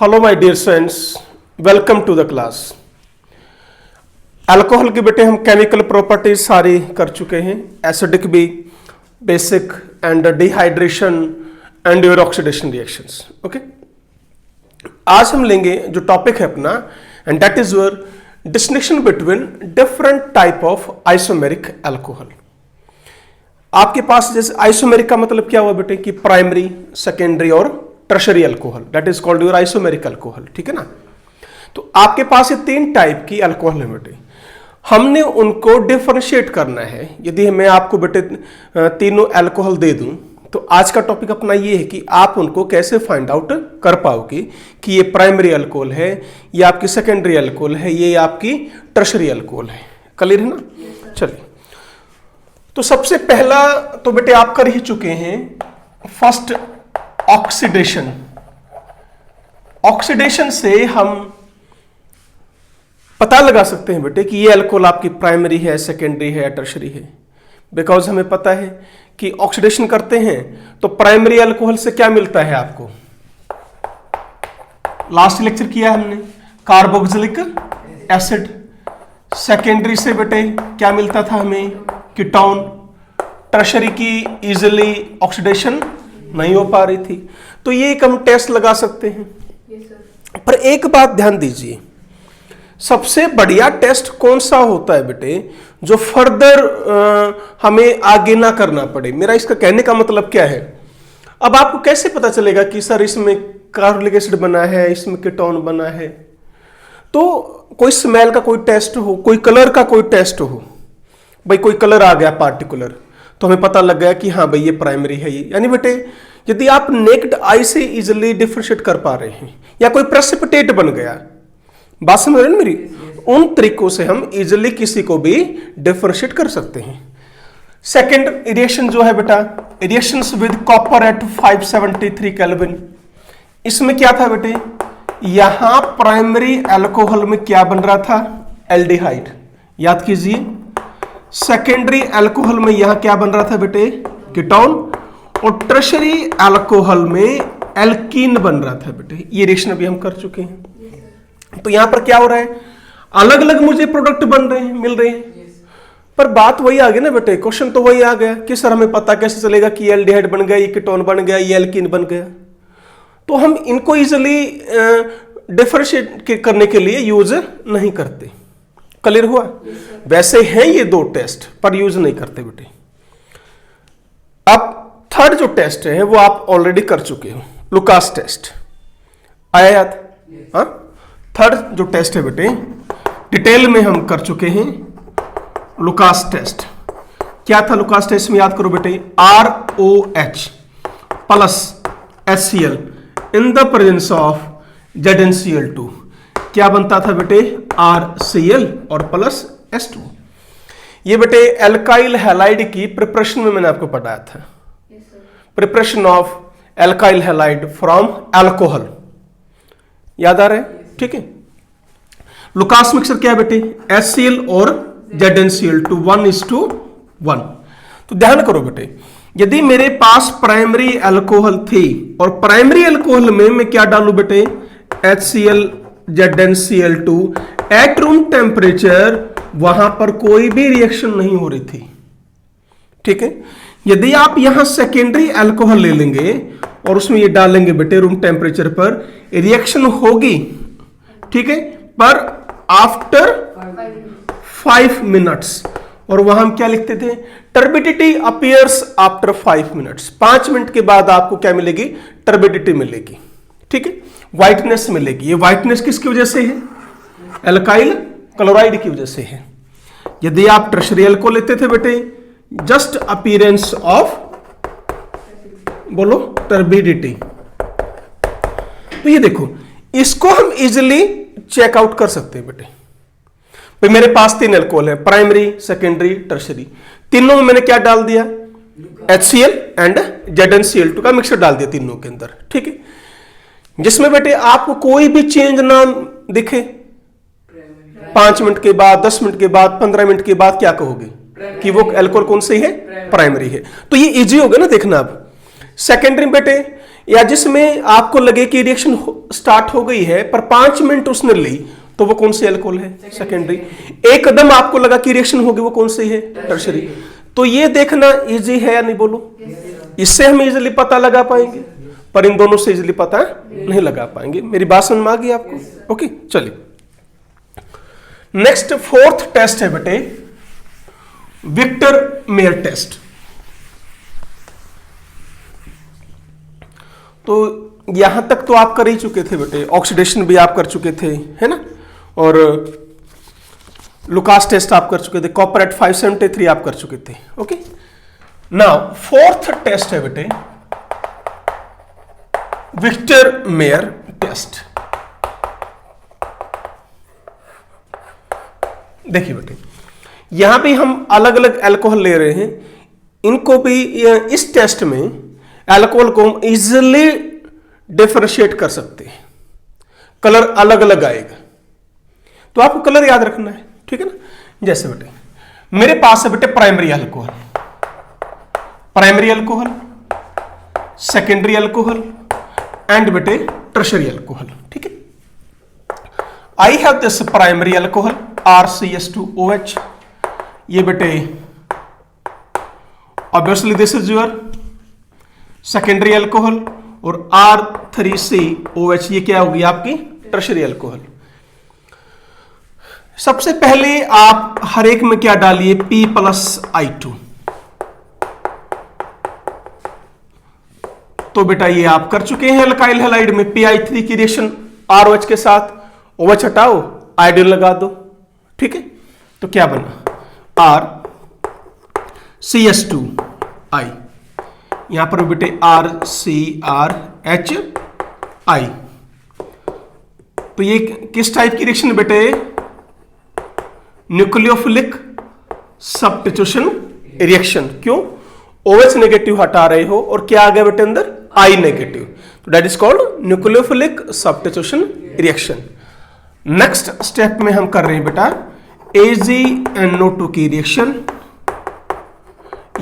Hello my dear students, welcome to the class. Alcohol के बेटे हम केमिकल प्रॉपर्टीज सारी कर चुके हैं, एसिडिक भी, basic and dehydration and your oxidation reactions. Okay, आज हम लेंगे जो टॉपिक है अपना, and that is your distinction between different type of isomeric alcohol. आपके पास जैसे आइसोमेरिक का मतलब क्या हुआ बेटे कि प्राइमरी, सेकेंडरी और tertiary alcohol, that is called your isomeric alcohol. ठीक है ना। तो आपके पास ये तीन टाइप की अल्कोहल है बेटे, हमने उनको डिफरेंशिएट करना है। यदि मैं आपको बेटे तीनों अल्कोहल दे दूं तो आज का टॉपिक अपना ये है कि आप उनको कैसे फाइंड आउट कर पाओगे कि ये प्राइमरी अल्कोहल है, ये आपकी सेकेंडरी अल्कोहल है, ये आपकी टर्शरी अल्कोहल है। क्लियर है ना। चलिए, तो सबसे पहला तो बेटे आप कर ही चुके हैं, फर्स्ट ऑक्सीडेशन। ऑक्सीडेशन से हम पता लगा सकते हैं बेटे कि ये अल्कोहल आपकी प्राइमरी है, सेकेंडरी है, टर्शरी है। बिकॉज हमें पता है कि ऑक्सीडेशन करते हैं तो प्राइमरी अल्कोहल से क्या मिलता है आपको, लास्ट लेक्चर किया हमने, कार्बोक्सिलिक एसिड। सेकेंडरी से बेटे क्या मिलता था हमें, कीटोन। टर्शरी की इजीली ऑक्सीडेशन नहीं हो पा रही थी, तो ये एक हम टेस्ट लगा सकते हैं। पर एक बात ध्यान दीजिए, सबसे बढ़िया टेस्ट कौन सा होता है बेटे जो फर्दर हमें आगे ना करना पड़े। मेरा इसका कहने का मतलब क्या है, अब आपको कैसे पता चलेगा कि सर इसमें कार्बोक्सिलिक एसिड बना है, इसमें कीटोन बना है। तो कोई स्मेल का कोई टेस्ट हो, कोई कलर का कोई टेस्ट हो, भाई कोई कलर आ गया पार्टिकुलर तो हमें पता लग गया कि हाँ भाई ये प्राइमरी है। ये यानी बेटे यदि आप नेक्ड आई से इजिली डिफरेंशिएट कर पा रहे हैं, या कोई प्रेसिपिटेट बन गया, बात समझ रहे हैं मेरी, उन तरीकों से हम इजिली किसी को भी डिफरेंशिएट कर सकते हैं। सेकेंड रिएक्शन जो है बेटा, reactions with copper at 573 kelvin. इसमें क्या था बेटे, यहां प्राइमरी अल्कोहल में क्या बन रहा था, एल्डिहाइड, याद कीजिए। सेकेंडरी अल्कोहल में यहां क्या बन रहा था बेटे, कीटोन। और टर्शरी अल्कोहल में एल्कीन बन रहा था बेटे। ये रिएक्शन अभी हम कर चुके हैं। तो यहां पर क्या हो रहा है, अलग अलग मुझे प्रोडक्ट बन रहे हैं, मिल रहे हैं। पर बात वही आ गई ना बेटे, क्वेश्चन तो वही आ गया कि सर हमें पता कैसे चलेगा कि ये एल्डिहाइड बन गया, ये कीटोन बन गया, ये एल्कीन बन गया। तो हम इनको इजिली डिफरेंशिएट करने के लिए यूज नहीं करते। क्लियर हुआ। वैसे हैं ये दो टेस्ट पर यूज नहीं करते बेटे। अब थर्ड जो टेस्ट है वो आप ऑलरेडी कर चुके हो, लुकास टेस्ट। आया याद? हाँ, थर्ड जो टेस्ट है बेटे डिटेल में हम कर चुके हैं, लुकास टेस्ट। क्या था लुकास टेस्ट में, याद करो बेटे, ROH plus HCl in the presence of ZnCl2 क्या बनता था बेटे, RCl और प्लस H2। ये बेटे एल्काइल हैलाइड की प्रिपरेशन में मैंने आपको पढ़ाया था, preparation of alkyl halide from alcohol, याद आ रहा है? ठीक है। लुकास मिक्सर क्या है बेटे, HCl और ZnCl2 1:1। तो ध्यान करो बेटे, यदि मेरे पास प्राइमरी अल्कोहल थी और प्राइमरी अल्कोहल में मैं क्या डालू बेटे, HCl ZnCl2 at room temperature, वहां पर कोई भी रिएक्शन नहीं हो रही थी। ठीक है। यदि आप यहां सेकेंडरी अल्कोहल ले लेंगे और उसमें ये डालेंगे बेटे रूम टेम्परेचर पर, रिएक्शन होगी। ठीक है, पर आफ्टर 5 मिनट्स। और वहां हम क्या लिखते थे, turbidity appears after 5 minutes. 5 minute के बाद आपको क्या मिलेगी, टर्बिडिटी मिलेगी। ठीक है, व्हाइटनेस मिलेगी। ये व्हाइटनेस किसकी वजह से है, एल्काइल क्लोराइड की वजह से है। यदि आप टर्शरी अल्कोहल लेते थे बेटे, जस्ट अपीयरेंस ऑफ, बोलो, टर्बिडिटी। तो ये देखो, इसको हम इजिली चेकआउट कर सकते हैं बेटे। भाई मेरे पास 3 अल्कोहल है, प्राइमरी, सेकेंडरी, टर्शरी। तीनों में मैंने क्या डाल दिया, HCl एंड ZnCl2 का मिक्सर डाल दिया तीनों के अंदर। ठीक है, जिसमें बेटे आपको कोई भी चेंज ना दिखे, 5 मिनट के बाद, 10 मिनट के बाद, 15 मिनट के बाद क्या कहोगे कि वो अल्कोहल कौन सी है, प्राइमरी है। तो ये इजी हो गया ना देखना। अब सेकेंडरी बेटे या जिसमें आपको लगे कि रिएक्शन स्टार्ट हो गई है पर 5 मिनट उसने ली, तो वो कौन सी अल्कोहल है? सेकेंडरी। एक कदम आपको लगा कि रिएक्शन होगी, वो कौन सी है? टर्शरी। तो ये देखना इजी है या नहीं बोलो? इससे हम इजीली पता लगा पाएंगे, पर इन दोनों से इजीली पता नहीं लगा पाएंगे। मेरी बात समझ में आ गई आपको? ओके, चलिए नेक्स्ट 4th टेस्ट है बेटे विक्टर मेयर टेस्ट। तो यहां तक तो आप कर ही चुके थे बेटे, ऑक्सीडेशन भी आप कर चुके थे, है ना, और लुकास टेस्ट आप कर चुके थे, कॉपर एट 573 आप कर चुके थे। ओके, नाउ 4th टेस्ट है बेटे विक्टर मेयर टेस्ट। देखिए बेटे, यहां भी हम अलग अलग अल्कोहल ले रहे हैं, इनको भी इस टेस्ट में अल्कोहल को हम इजिली डिफरेंशिएट कर सकते हैं, कलर अलग अलग आएगा, तो आपको कलर याद रखना है, ठीक है ना। जैसे बेटे मेरे पास है बेटे primary alcohol, secondary alcohol and बेटे टर्शरी अल्कोहल, ठीक है। I have this primary alcohol RCH2OH, ये बेटे obviously this is your secondary alcohol, और R3COH ये क्या होगी आपकी टर्शरी अल्कोहल। सबसे पहले आप हर एक में क्या डालिए? P+I2। तो बेटा ये आप कर चुके हैं अल्काइल हैलाइड में PI3 की रिएक्शन ROH के साथ, OH हटाओ, आयोडीन लगा दो, ठीक है। तो क्या बना? RCH2I, यहां पर बेटे RCRHI। तो ये किस टाइप की रिएक्शन बेटे? Nucleophilic substitution reaction. क्यों? OH नेगेटिव हटा रहे हो और क्या आ गया बेटे अंदर? I नेगेटिव, तो that is called nucleophilic substitution reaction. Next step में हम कर रहे हैं बेटा AgNO2 की रिएक्शन,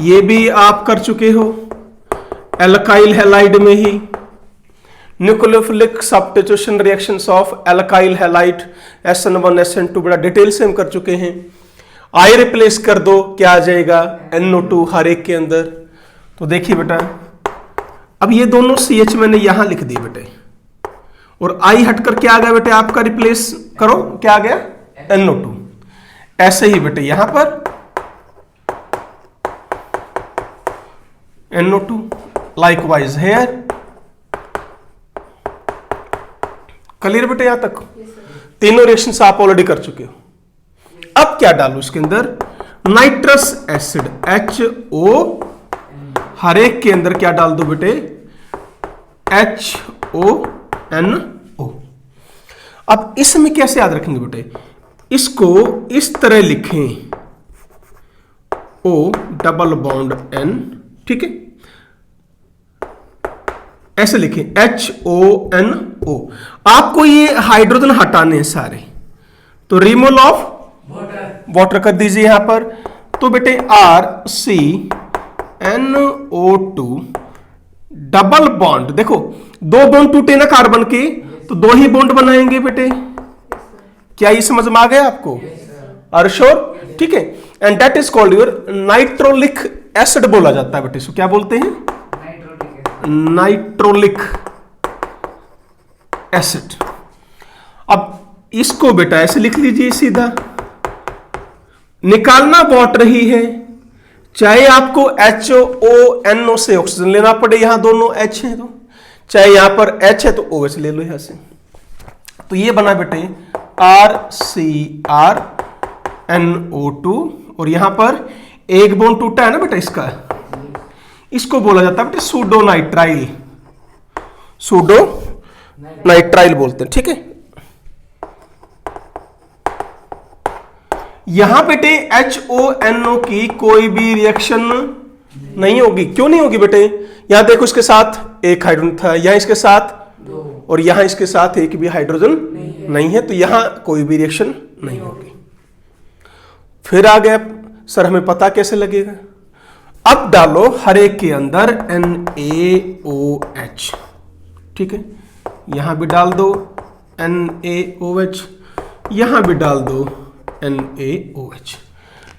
ये भी आप कर चुके हो एल्काइल हैलाइड में ही। Nucleophilic substitution reactions of alkyl halide SN1 SN2 बड़ा डिटेल से हम कर चुके हैं। I रिप्लेस कर दो, क्या आ जाएगा? NO2 हर एक के अंदर। तो देखिए बेटा, अब ये दोनों CH मैंने यहां लिख दिए बेटे, और I हटकर क्या आ गया बेटे आपका? रिप्लेस करो, क्या आ गया? NO2। ऐसे ही बेटे यहां पर NO2, लाइकवाइज हेयर। क्लियर बेटे यहां तक? तीनों रिएक्शंस आप ऑलरेडी कर चुके हो। अब क्या डालू इसके अंदर? नाइट्रस एसिड HO, हर एक के अंदर क्या डाल दो बेटे? HONO। अब इसमें कैसे याद रखेंगे बेटे? इसको इस तरह लिखें, O डबल बॉन्ड N, ठीक है, ऐसे लिखें HONO। आपको ये हाइड्रोजन हटाने हैं सारे, तो रिमूवल ऑफ वाटर कर दीजिए यहां पर। तो बेटे RCNO2 डबल बॉन्ड, देखो दो बॉन्ड टूटे ना कार्बन के, तो दो ही बॉन्ड बनाएंगे बेटे। क्या ये समझ में आ गया आपको? Are sure? ठीक है, and that is called your nitrolic acid बोला जाता है बेटे। इसको क्या बोलते हैं? Nitrolic acid. अब इसको बेटा ऐसे लिख लीजिए सीधा, निकालना वाटर ही है, चाहे आपको HONO से ऑक्सीजन लेना पड़े, यहां दोनों H है, तो चाहे यहां पर H है तो OH ले लो यहां से। तो ये बना बेटे RCrNO2, और यहां पर एक बॉन्ड टूटा है ना बेटा इसका, इसको बोला जाता है बेटे सूडोनाइट्राइल, सूडोनाइट्राइल बोलते हैं, ठीक है। यहां बेटे HONO की कोई भी रिएक्शन नहीं होगी। क्यों नहीं होगी बेटे? यहां देखो इसके साथ एक हाइड्रोजन था, यहां इसके साथ दो, और यहां इसके साथ एक भी हाइड्रोजन नहीं है, तो यहां कोई भी रिएक्शन नहीं होगी। फिर आ गया सर हमें पता कैसे लगेगा? अब डालो हर एक के अंदर NaOH, ठीक है, यहां भी डाल दो NaOH, यहां भी डाल दो NaOH।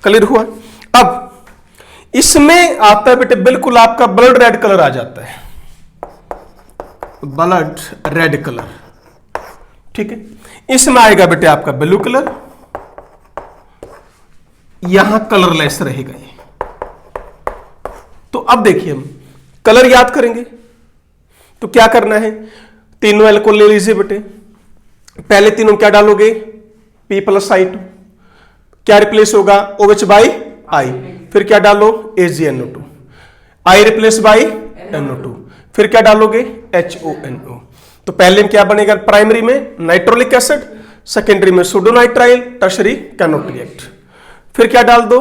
क्लियर हुआ? अब इसमें आता है बेटे बिल्कुल आपका ब्लड रेड कलर आ जाता है, ब्लड रेड कलर। ठीक है, इसमें आएगा बेटे आपका ब्लू कलर, यहां कलरलेस रहेगा ये। तो अब देखिए हम कलर याद करेंगे तो क्या करना है, तीनों एल्कोहल ले लीजिए बेटे। पहले तीनों क्या डालोगे, P+I2, क्या रिप्लेस होगा OH बाई I, फिर क्या डालो AgNO2, I replace by NO2, फिर क्या डालोगे HONO। तो पहले में क्या बनेगा, प्राइमरी में नाइट्रोलिक एसिड, सेकेंडरी में सोडोनाइट्राइल, टर्शरी कैनोट रिएक्ट। फिर क्या डाल दो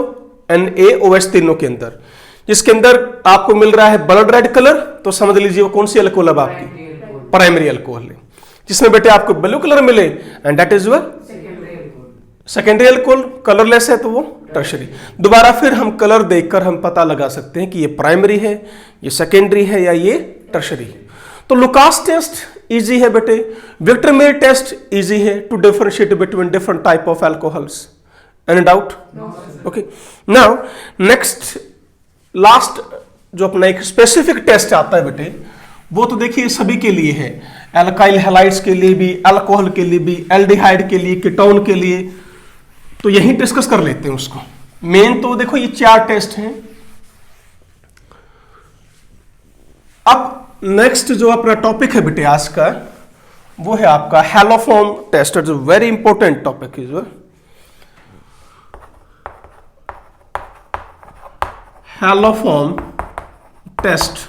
NaOH तीनों के अंदर, जिसके अंदर आपको मिल रहा है ब्लड रेड कलर, तो समझ लीजिए वो कौन सी अल्कोहल है आपकी, प्राइमरी अल्कोहल है। जिसमें बेटे आपको ब्लू कलर मिले and that is your secondary alcohol, colourless है तो वो टर्शरी। दोबारा फिर हम कलर देखकर हम पता लगा सकते हैं कि ये प्राइमरी है, ये सेकेंडरी है या ये टर्शरी है। तो लुकास टेस्ट इजी है बेटे, विक्टर मेयर टेस्ट इजी है to differentiate between different type of alcohols. Any doubt? Okay, now next last जो अपना एक स्पेसिफिक टेस्ट आता है बेटे, वो तो देखिए सभी के लिए है, एल्काइल हैलाइड्स के लिए भी, अल्कोहल के लिए भी, एल्डिहाइड के लिए, कीटोन के लिए। तो यही डिस्कस कर लेते हैं उसको। मेन तो देखो ये 4 टेस्ट हैं। अब नेक्स्ट जो अपना टॉपिक है बेटे आज का, वो है आपका haloform test. It's a very important topic is haloform test.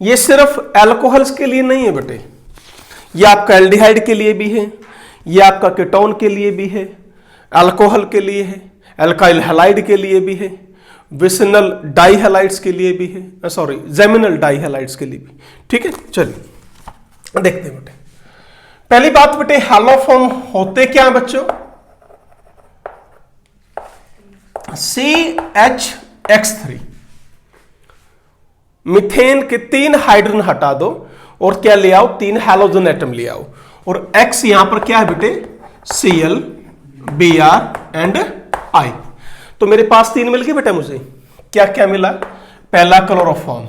ये सिर्फ एल्कोहल्स के लिए नहीं है बेटे, ये आपका एल्डिहाइड के लिए भी है, ये आपका कीटोन के लिए भी है, अल्कोहल के लिए है, एल्काइल हैलाइड के लिए भी है, विसिनल डाइहैलाइड्स के लिए भी है, सॉरी जेमिनल डाइहैलाइड्स के लिए भी। ठीक है, चलिए देखते हैं बेटे। पहली बात बेटे, हैलोफॉर्म होते क्या है बच्चों, CHX3 मीथेन के 3 हाइड्रोजन हटा दो और क्या ले आओ, 3 हैलोजन एटम ले आओ, और X यहां पर क्या है बेटे, Cl, Br एंड I। तो मेरे पास 3 मिल गए बेटा, मुझे क्या क्या मिला, पहला क्लोरोफॉर्म,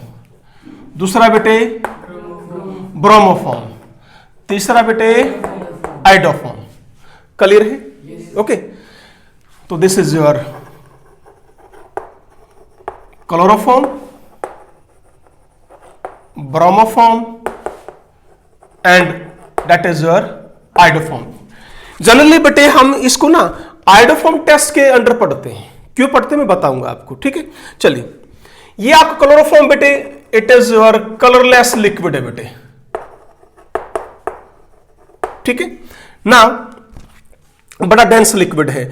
दूसरा बेटे ब्रोमोफॉर्म, तीसरा बेटे आइडोफॉर्म। क्लियर है? ओके, तो this is your chloroform, bromoform and that is your iodoform. Generally बेटे हम इसको ना आइडोफॉर्म टेस्ट के अंडर पढ़ते हैं, क्यों पढ़ते हैं मैं बताऊंगा आपको। ठीक है, चलिए ये आपका क्लोरोफॉर्म बेटे, it is your colourless liquid है बेटे। ठीक है ना, बड़ा डेंस लिक्विड है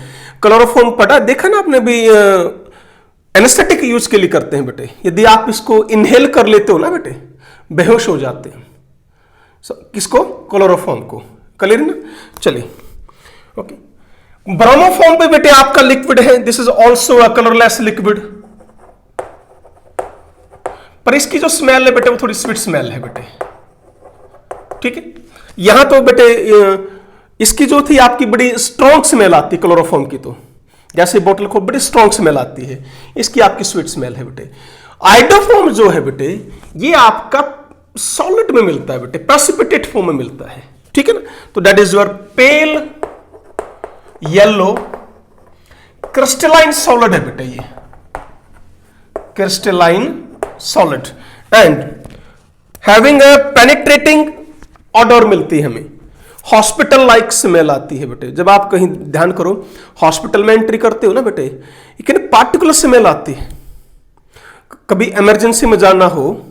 क्लोरोफॉर्म। पढ़ा देखा ना आपने भी, एनेस्थेटिक यूज के लिए करते हैं बेटे। यदि आप इसको इनहेल कर लेते हो ना बेटे, बेहोश हो जाते हैं। किसको? क्लोरोफॉर्म को। क्लियर ना? चलिए ओके, ब्रोमोफॉर्म पे बेटे आपका लिक्विड है, this is also a colourless liquid, पर इसकी जो स्मेल है बेटे वो थोड़ी स्वीट स्मेल है बेटे। ठीक है, यहां तो बेटे इसकी जो थी आपकी बड़ी स्ट्रॉन्ग स्मेल आती है क्लोरोफॉर्म की, तो जैसे बोतल को बड़ी स्ट्रॉन्ग स्मेल आती है, इसकी आपकी स्वीट स्मेल है बेटे। आइडोफॉर्म जो है बेटे, ये आपका सॉलिड में मिलता है बेटे, प्रेसिपिटेट फॉर्म में मिलता है। ठीक है ना, तो that is your pale yellow crystalline solid है बेटे, ये crystalline solid and having a penetrating order मिलती है हमें, हॉस्पिटल लाइक स्मेल आती है बेटे। जब आप कहीं ध्यान करो, हॉस्पिटल में एंट्री करते हो ना बेटे, लेकिन पार्टिकुलर स्मेल आती है। कभी इमरजेंसी में जाना हो,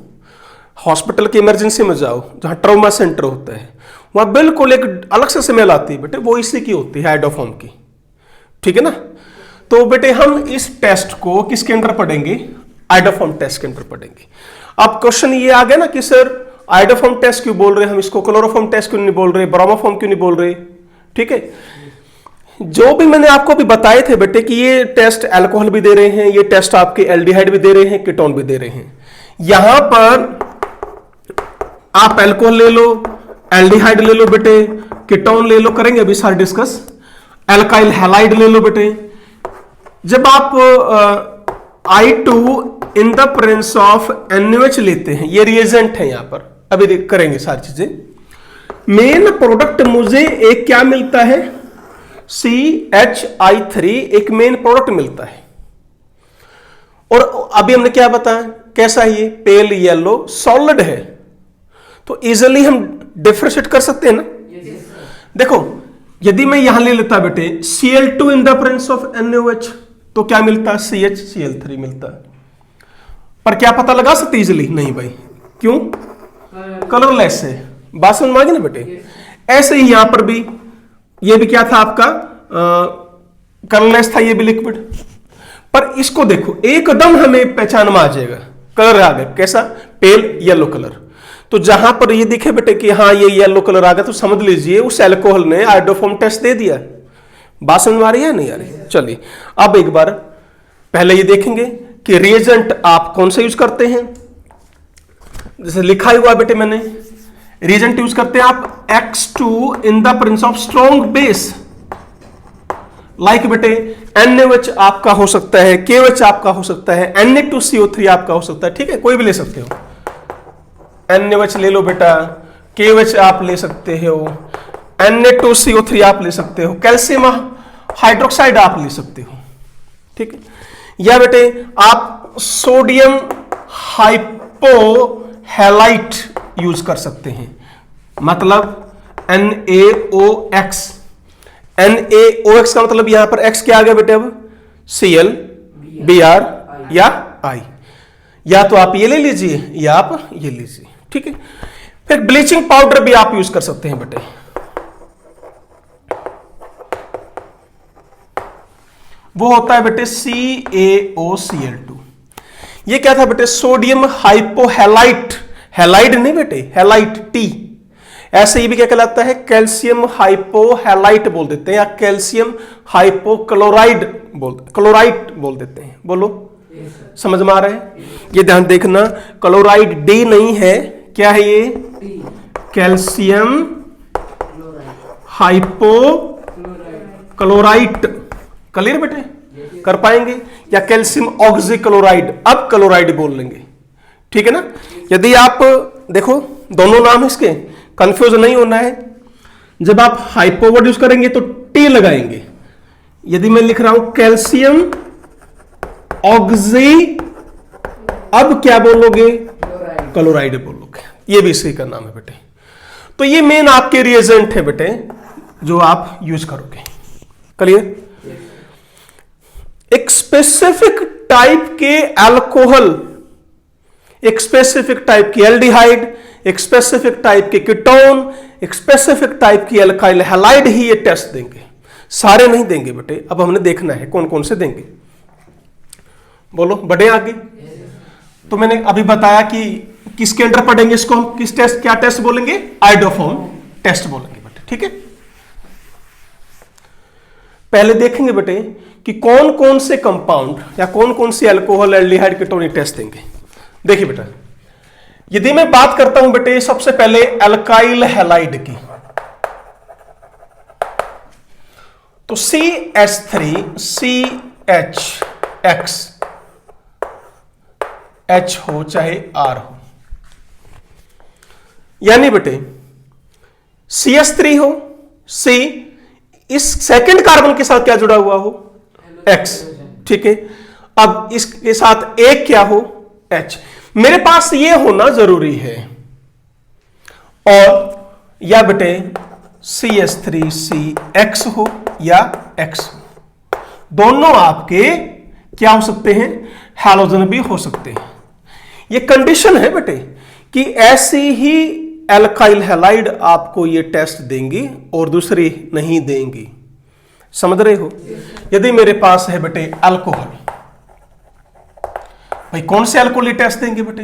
हॉस्पिटल की इमरजेंसी में जाओ जहां ट्रॉमा सेंटर होता है, वहां बिल्कुल एक अलग से स्मेल आती है बेटे, वो इसी की होती है, आइडोफॉर्म की। ठीक है ना, तो बेटे हम इस टेस्ट को किसके अंदर पढ़ेंगे, आइडोफॉर्म टेस्ट के अंदर पढ़ेंगे। अब क्वेश्चन ये आ गया ना कि सर आइडोफॉर्म टेस्ट क्यों बोल रहे हैं हम इसको, क्लोरोफॉर्म टेस्ट क्यों नहीं बोल रहे, ब्रोमोफॉर्म क्यों नहीं बोल रहे। ठीक है, जो भी मैंने आपको भी बताए थे बेटे कि ये टेस्ट अल्कोहल भी दे रहे हैं, ये टेस्ट आपके एल्डिहाइड भी दे रहे हैं, कीटोन भी दे रहे हैं। यहां पर आप अल्कोहल ले लो, एल्डिहाइड ले लो बेटे, कीटोन ले लो, करेंगे अभी सारे डिस्कस। एल्काइल हैलाइड ले लो बेटे। जब आप I2 in the presence of NaOH लेते हैं, ये रिएजेंट है यहां पर, अभी करेंगे सारी चीजें। मेन प्रोडक्ट मुझे एक क्या मिलता है, CHI3 एक मेन प्रोडक्ट मिलता है। और अभी हमने क्या बताया, कैसा है ये, पेल येलो सॉलिड है, तो इजिली हम डिफरेंशिएट कर सकते हैं ना। देखो यदि मैं यहां ले लेता बेटे Cl2 in the presence of NaOH, तो क्या मिलता है, CHCl3 मिलता है। पर क्या पता लगा सकते इजिली, नहीं भाई, क्यों, कलरलेस है। बात समझ में आ गई ना बेटे। ऐसे ही यहां पर भी, ये भी क्या था आपका, कलरलेस था, ये भी लिक्विड। पर इसको देखो एकदम हमें पहचान में आ जाएगा, कलर आ गया कैसा, पेल येलो कलर। तो जहां पर ये दिखे बेटे कि हाँ ये येलो कलर आ गया, तो समझ लीजिए उस एल्कोहल ने आयोडोफॉर्म टेस्ट दे दिया। बात समझ में आ रही है नहीं आ रही। चलिए अब एक बार पहले ये देखेंगे कि रिएजेंट आप कौन सा यूज करते हैं। जैसे लिखा हुआ बेटे मैंने, रिएजेंट यूज करते हैं आप X2 in the presence of strong base, like बेटे NaOH आपका हो सकता है, KOH आपका हो सकता है, Na2CO3 आपका हो सकता है, ठीक है, कोई भी ले सकते हो। NaOH ले लो बेटा, KOH आप ले सकते हो, Na2CO3 आप ले सकते हो, कैल्शियम हाइड्रोक्साइड आप ले सकते हो, ठीक है। या बेटे आप सोडियम हाइपोहैलाइट यूज कर सकते हैं, मतलब NaOX। NaOX का मतलब यहां पर X क्या आ गया बेटे, अब Cl Br या I, या तो आप ये ले लीजिए या आप ये लीजिए, ठीक है। फिर ब्लीचिंग पाउडर भी आप यूज कर सकते हैं बेटे, वो होता है बेटे CaOCl2। ये क्या था बेटे, सोडियम हाइपोहैलाइट, हैलाइड नहीं बेटे, हैलाइट T। ऐसे ही भी क्या कहलाता है, कैल्शियम हाइपोहैलाइट बोल देते हैं, या कैल्शियम हाइपोक्लोराइड क्लोराइड बोल देते हैं। बोलो समझ में आ रहा है। ये ध्यान देखना, क्लोराइड D नहीं है, क्या है ये, कैल्शियम हाइपोक्लोराइट। क्लियर बेटे, कर पाएंगे। या कैल्शियम ऑक्सीक्लोराइड, अब क्लोराइड बोल लेंगे, ठीक है ना। यदि आप देखो दोनों नाम इसके, कंफ्यूज नहीं होना है। जब आप हाइपो वर्ड यूज करेंगे तो T लगाएंगे। यदि मैं लिख रहा हूं कैल्शियम ऑक्सी, अब क्या बोलोगे, क्लोराइड बोलोगे। ये भी इसी का नाम है बेटे। तो ये मेन आपके रिएजेंट है बेटे जो आप यूज करोगे। क्लियर। एक स्पेसिफिक टाइप के अल्कोहल, एक स्पेसिफिक टाइप की एल्डिहाइड, एक स्पेसिफिक टाइप के कीटोन, एक स्पेसिफिक टाइप की एल्काइल हैलाइड ही ये टेस्ट देंगे, सारे नहीं देंगे बेटे। अब हमने देखना है कौन कौन से देंगे। बोलो बढ़े आगे। तो मैंने अभी बताया कि किसके अंडर पढ़ेंगे इसको हम, किस टेस्ट, क्या टेस्ट बोलेंगे, आयोडोफॉर्म टेस्ट बोलेंगे बेटे, ठीक है। पहले देखेंगे बेटे कि कौन कौन से कंपाउंड या कौन कौन से अल्कोहल एल्डिहाइड कीटोन टेस्ट देंगे। देखिए बेटा, यदि मैं बात करता हूं बेटे सबसे पहले अल्काइल हैलाइड की, तो CH3CHX H हो चाहे R हो, यानी बेटे CH3 हो, C इस सेकंड कार्बन के साथ क्या जुड़ा हुआ हो, X, ठीक है। अब इसके साथ एक क्या हो, H। मेरे पास ये होना जरूरी है। और या बेटे CH3CX हो या X हो, दोनों आपके क्या हो सकते हैं, हैलोजन भी हो सकते हैं। ये कंडीशन है बेटे कि ऐसी ही एल्काइल हैलाइड आपको ये टेस्ट देंगी और दूसरी नहीं देंगी। समझ रहे हो। यदि मेरे पास है बेटे अल्कोहल, भाई कौन से अल्कोहल टेस्ट देंगे बेटे,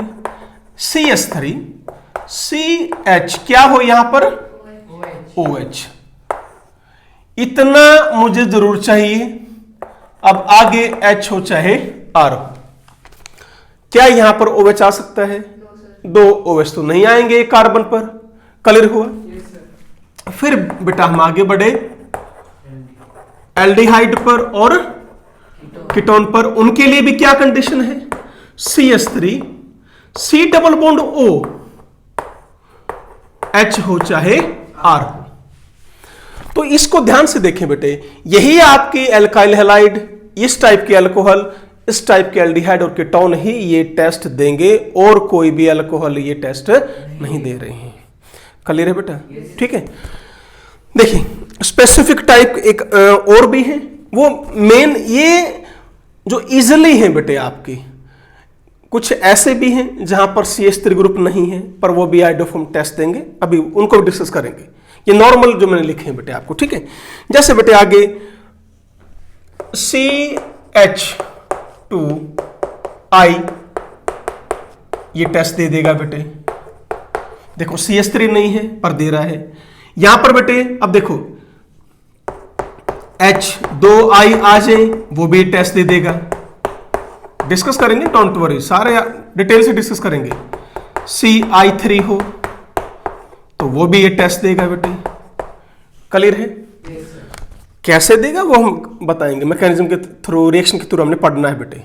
CH3CH क्या हो यहां पर, OH। इतना मुझे जरूर चाहिए। अब आगे H हो चाहे R हो, क्या यहां पर OH आ सकता है, 2 OH तो नहीं आएंगे कार्बन पर। क्लियर हुआ? फिर बेटा हम आगे बढ़े एल्डिहाइड पर और कीटोन पर। उनके लिए भी क्या कंडीशन है? CH3 C double bond O H हो चाहे R हो। तो इसको ध्यान से देखें बेटे, यही आपकी एल्काइल हैलाइड, इस टाइप के अल्कोहल, इस टाइप के एल्डिहाइड और कीटोन ही ये टेस्ट देंगे, और कोई भी अल्कोहल ये टेस्ट नहीं दे रहे हैं। क्लियर है बेटा? ठीक है। देखिए स्पेसिफिक टाइप एक और भी है, वो मेन ये जो इजिली है बेटे आपकी, कुछ ऐसे भी हैं जहां पर CH3 ग्रुप नहीं है पर वो भी आइडोफॉर्म टेस्ट देंगे, अभी उनको भी डिस्कस करेंगे। ये नॉर्मल जो मैंने लिखे हैं बेटे आपको, ठीक है। जैसे बेटे आगे CH2I ये टेस्ट दे देगा बेटे। देखो CH3 नहीं है पर दे रहा है यहां पर बेटे। अब देखो H2I आ जाए वो भी टेस्ट दे देगा। डिस्कस करेंगे, डोंट वरी, सारे डिटेल से डिस्कस करेंगे। CI3 हो तो वो भी ये टेस्ट देगा बेटे। क्लियर है? कैसे देगा वो हम बताएंगे, मैकेनिज्म के थ्रू, रिएक्शन के थ्रू हमने पढ़ना है बेटे।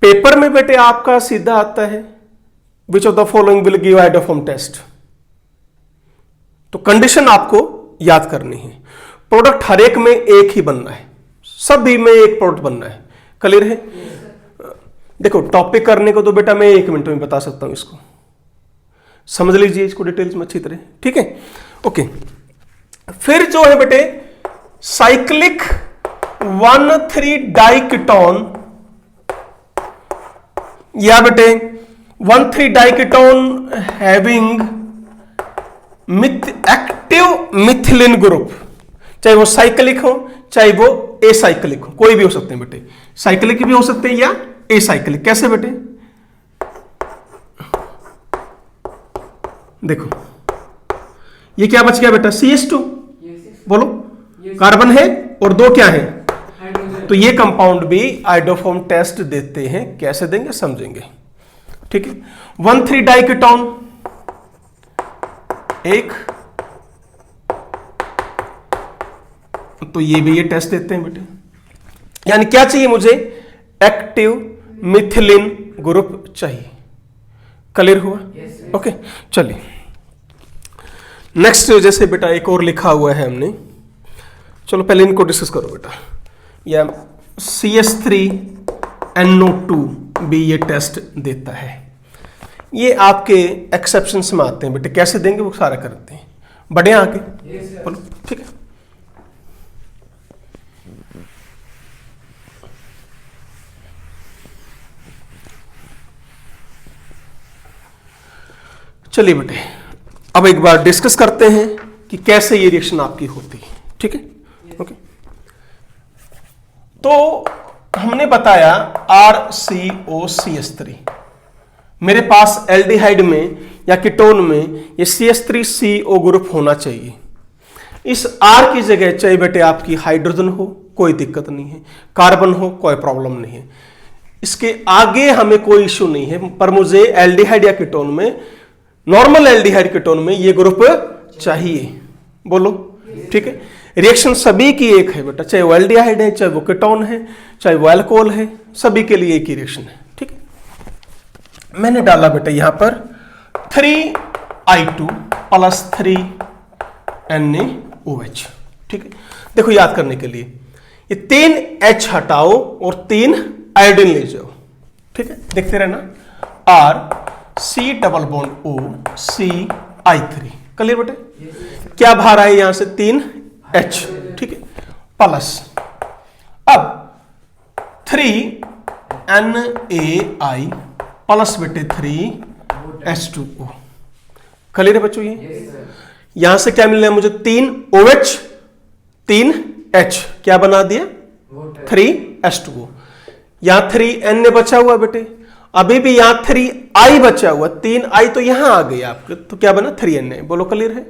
पेपर में बेटे आपका सीधा आता है which of the following will give iodoform test. तो कंडीशन आपको याद करनी है। प्रोडक्ट हर एक में एक ही बनना है, सभी में एक प्रोडक्ट बनना है। क्लियर है? देखो टॉपिक करने को तो बेटा मैं 1 मिनट में बता सकता हूं, इसको समझ लीजिए इसको डिटेल्स में अच्छी तरह, ठीक है? ओके। फिर जो है बेटे साइक्लिक 1,3 डाइकीटोन, या बेटे 1,3 diketone having active methylene group, चाहे वो साइक्लिक हो चाहे वो एसाइक्लिक हो, कोई भी हो सकते हैं बेटे। साइक्लिक भी हो सकते हैं या एसाइक्लिक। कैसे बेटे? देखो ये क्या बच गया बेटा? CH2 बोलो, कार्बन है और 2 क्या है? तो ये कंपाउंड भी आइडोफॉर्म टेस्ट देते हैं। कैसे देंगे समझेंगे, ठीक है। 1,3 डाइकीटोन एक, तो ये भी ये टेस्ट देते हैं बेटे। यानी क्या चाहिए मुझे? एक्टिव मिथिलिन ग्रुप चाहिए। क्लियर हुआ? ओके चलिए नेक्स्ट। जैसे बेटा एक और लिखा हुआ है हमने, चलो पहले इनको डिस्कस करो बेटा। या CH3NO2 भी ये टेस्ट देता है। ये आपके एक्सेप्शंस में आते हैं बेटे, कैसे देंगे वो सारा करते हैं। बढ़े आगे बोलो, ठीक है। चलिए बेटे अब एक बार डिस्कस करते हैं कि कैसे ये रिएक्शन आपकी होती है, ठीक है? ओके। तो हमने बताया RCOCH3, मेरे पास एल्डिहाइड में या कीटोन में ये CH3CO ग्रुप होना चाहिए। इस R की जगह चाहे बेटे आपकी हाइड्रोजन हो कोई दिक्कत नहीं है, कार्बन हो कोई प्रॉब्लम नहीं है, इसके आगे हमें कोई इश्यू नहीं है। पर मुझे एल्डिहाइड या कीटोन में, नॉर्मल एल्डिहाइड कीटोन में ये ग्रुप चाहिए। बोलो, ठीक है। रिएक्शन सभी की एक है बेटा, चाहे वो एल्डिहाइड है, चाहे वो कीटोन है, चाहे वो अल्कोहल है, सभी के लिए एक ही रिएक्शन है, ठीक है। मैंने डाला बेटा यहां पर 3I2 प्लस 3NaOH, ठीक है। देखो याद करने के लिए ये 3 H हटाओ और 3 आयोडीन ले जाओ, ठीक है। देखते रहना, R C double bond O CI3। Clear बेटे? क्या बाहर आए यहां से? 3 H, ठीक है, प्लस अब 3NaI प्लस बेटे 3H2O। क्लियर है बच्चों? ये यहां से क्या मिल रहा है मुझे? 3 OH 3 H, क्या बना दिया? 3H2O। यहां 3Na बचा हुआ बेटे, अभी भी यहां 3I बचा हुआ, 3I तो यहां आ गई आपके, तो क्या बना? 3Na। बोलो क्लियर है?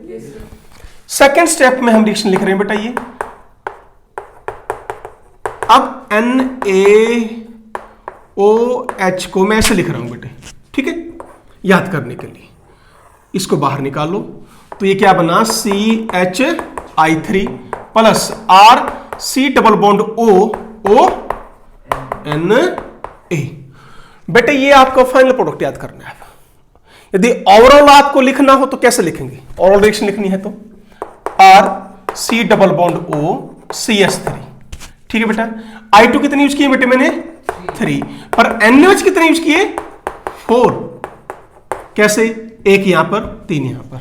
सेकेंड स्टेप में हम रिएक्शन लिख रहे हैं बेटा ये। अब NaOH को मैं ऐसे लिख रहा हूं बेटे, ठीक है। याद करने के लिए। इसको बाहर निकालो तो ये क्या बना, CH3 plus RC double bond ONA। बेटे ये आपका फाइनल प्रोडक्ट याद करना है। यदि ओवरऑल आपको लिखना हो तो कैसे लिखेंगे, ओवरऑल रिएक्शन लिखनी है तो RC डबल बॉन्ड OCH3। ठीक है बेटा, I2 कितने यूज किए बेटे मैंने 3, पर NaOH कितने यूज किए 4। कैसे, एक यहां पर 3 यहां पर,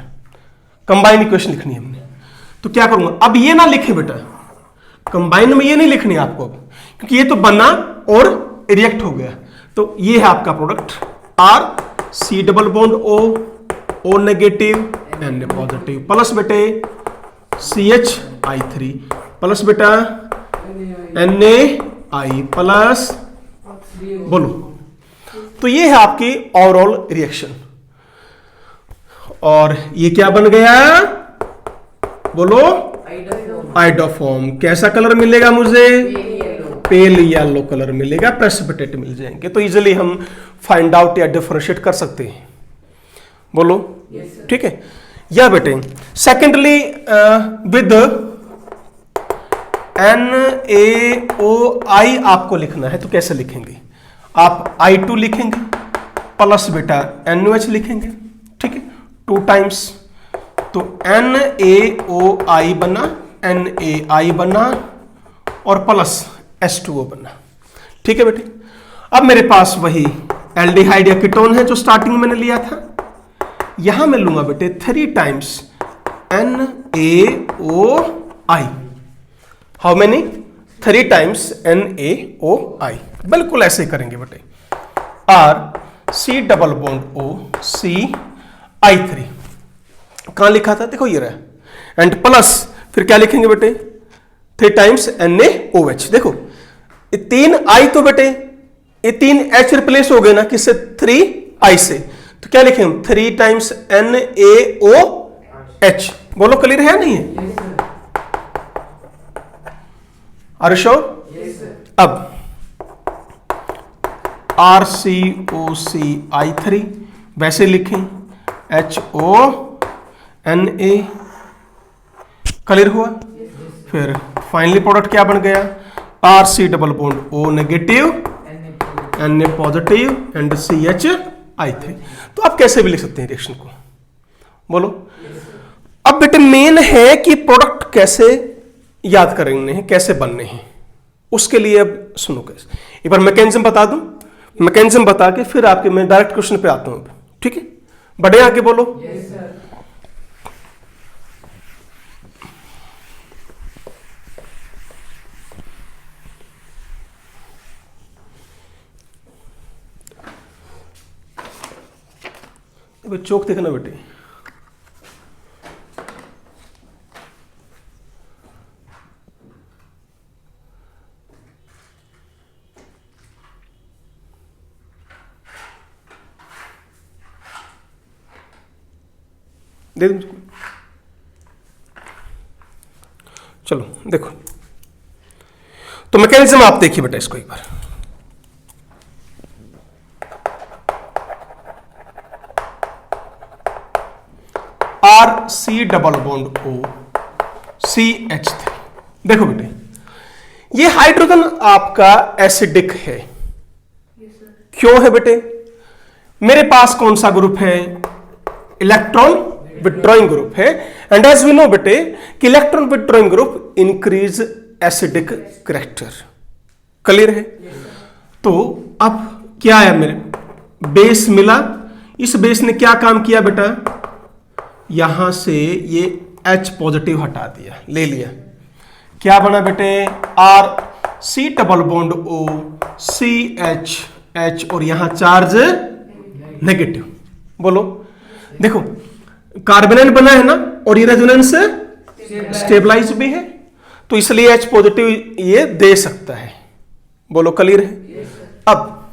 कंबाइन इक्वेशन लिखनी है हमने। तो क्या करूंगा, अब ये ना लिखे बेटा, कंबाइन में ये नहीं लिखनी आपको अब, क्योंकि ये तो बना और रिएक्ट हो गया। तो ये है आपका product RC double bond O negative Na positive plus बेटे CH3 प्लस बेटा NaI प्लस, बोलो। तो ये है आपकी ओवरऑल रिएक्शन। और ये क्या बन गया, बोलो, आइडोफॉर्म। कैसा कलर मिलेगा मुझे, पेल येलो कलर मिलेगा, प्रेसिपिटेट मिल जाएंगे। तो इजीली हम फाइंड आउट या डिफरेंशिएट कर सकते हैं, बोलो। ठीक है, या बेटे सेकेंडली विद NaOI आपको लिखना है तो कैसे लिखेंगे, आप I2 लिखेंगे प्लस बेटा NaOH लिखेंगे। ठीक है, 2 टाइम्स, तो NaOI बना, NaI बना और प्लस H2O बना। ठीक है बेटे, अब मेरे पास वही एल्डिहाइड या कीटोन है जो स्टार्टिंग में मैंने लिया था। यहां मैं लूंगा बेटे 3 times NaOI। How many, 3 times NaOI। बिल्कुल ऐसे ही करेंगे बेटे, RC डबल बॉन्ड OCI3। कहां लिखा था, देखो ये रहा, एंड प्लस फिर क्या लिखेंगे बेटे 3 टाइम्स NaOH। देखो ये 3 I तो बेटे ये 3 H रिप्लेस हो गए ना किससे, 3 I से, तो क्या लिखेंगे 3 टाइम्स NaOH। बोलो क्लियर है नहीं है, आर यू श्योर? अब RCOCI3 वैसे लिखें, HONA। क्लियर हुआ? फिर फाइनली प्रोडक्ट क्या बन गया, RC double bond O negative Na positive and CH3। तो आप कैसे भी लिख सकते हैं रिएक्शन को, बोलो। अब बेटे मेन है कि प्रोडक्ट कैसे याद करने हैं, कैसे बनने हैं। उसके लिए अब सुनो कैसे, एक बार मैकेनिज्म बता दूं, मैकेनिज्म बता के फिर आपके मैं डायरेक्ट क्वेश्चन पे आता हूं। ठीक है, बढ़े आगे, बोलो। yes, sir. चौक देखना बेटे, दे दूं। चलो देखो, तो मैकेनिज्म आप देखिए बेटा इसको एक बार। RC double bond OCH3। देखो बेटे ये हाइड्रोजन आपका एसिडिक है। क्यों है बेटे, मेरे पास कौन सा ग्रुप है, इलेक्ट्रॉन विथड्रॉइंग ग्रुप है। एंड एज वी नो बेटे कि electron withdrawing group increase acidic character. Clear है? तो अब क्या है, मेरे बेस मिला, इस बेस ने क्या काम किया बेटा, यहां से ये H पॉजिटिव हटा दिया, ले लिया, क्या बना बेटे RC डबल बॉन्ड OCH और यहां चार्ज नेगेटिव। बोलो, देखो कार्बोनाइल बना है ना, और ये रेजोनेंस स्टेबलाइज भी है, तो इसलिए H पॉजिटिव ये दे सकता है। बोलो क्लियर है? अब